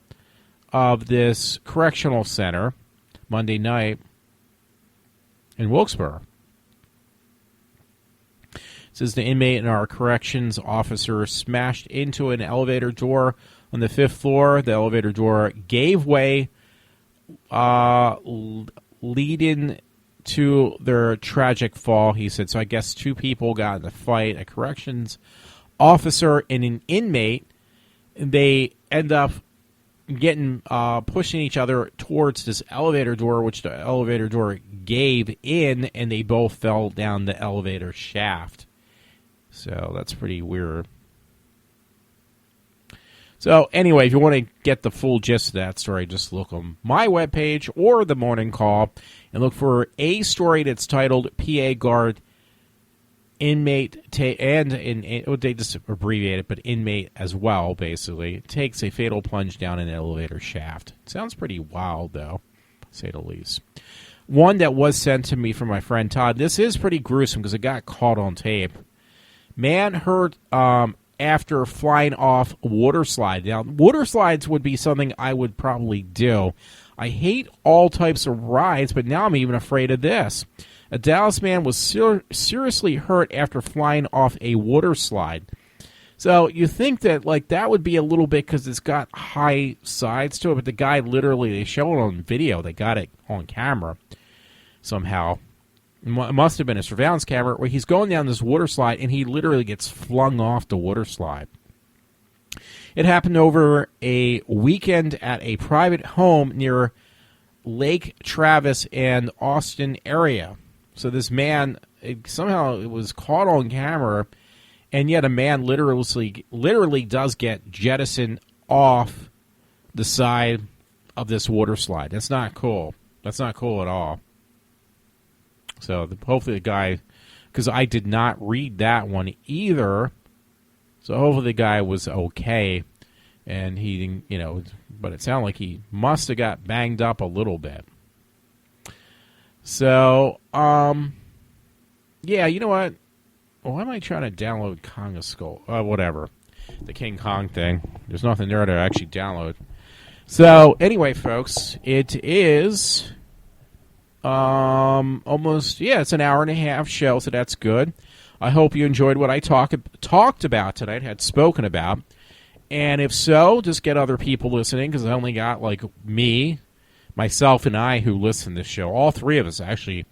of this correctional center Monday night in Wilkes-Barre. It says the inmate and our corrections officer smashed into an elevator door on the 5th floor. The elevator door gave way, leading to their tragic fall, he said. So I guess two people got in a fight, a corrections officer and an inmate. They end up getting pushing each other towards this elevator door, which the elevator door gave in, and they both fell down the elevator shaft. So that's pretty weird. So anyway, if you want to get the full gist of that story, just look on my webpage or the Morning Call and look for a story that's titled PA Guard Inmate, they just abbreviate it, but inmate as well, basically, takes a fatal plunge down an elevator shaft. Sounds pretty wild, though, to say the least. One that was sent to me from my friend Todd. This is pretty gruesome because it got caught on tape. Man hurt after flying off water slide. Now, water slides would be something I would probably do. I hate all types of rides, but now I'm even afraid of this. A Dallas man was seriously hurt after flying off a water slide. So you think that that would be a little bit because it's got high sides to it, but the guy literally, they show it on video. They got it on camera somehow. It must have been a surveillance camera where he's going down this water slide and he literally gets flung off the water slide. It happened over a weekend at a private home near Lake Travis and Austin area. So this man, somehow it was caught on camera, and yet a man literally does get jettisoned off the side of this water slide. That's not cool. That's not cool at all. So hopefully the guy, because I did not read that one either, so hopefully the guy was okay, and he, but it sounded like he must have got banged up a little bit. So, yeah, you know what? Why am I trying to download Kong of Skull? Whatever. The King Kong thing. There's nothing there to actually download. So, anyway, folks, it is almost, it's an hour and a half show, so that's good. I hope you enjoyed what I talked about tonight, had spoken about. And if so, just get other people listening, because I only got, me, myself, and I who listen to this show. All three of us actually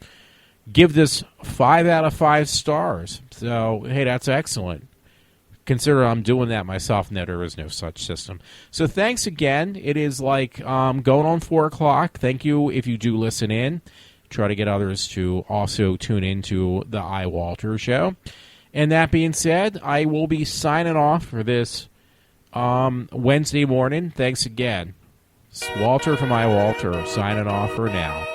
give this 5 out of 5 stars. So, hey, that's excellent. Consider I'm doing that myself, and that there is no such system. So thanks again. It is going on 4 o'clock. Thank you if you do listen in. Try to get others to also tune into the iWalter show. And that being said, I will be signing off for this Wednesday morning. Thanks again. It's Walter from iWalter signing off for now.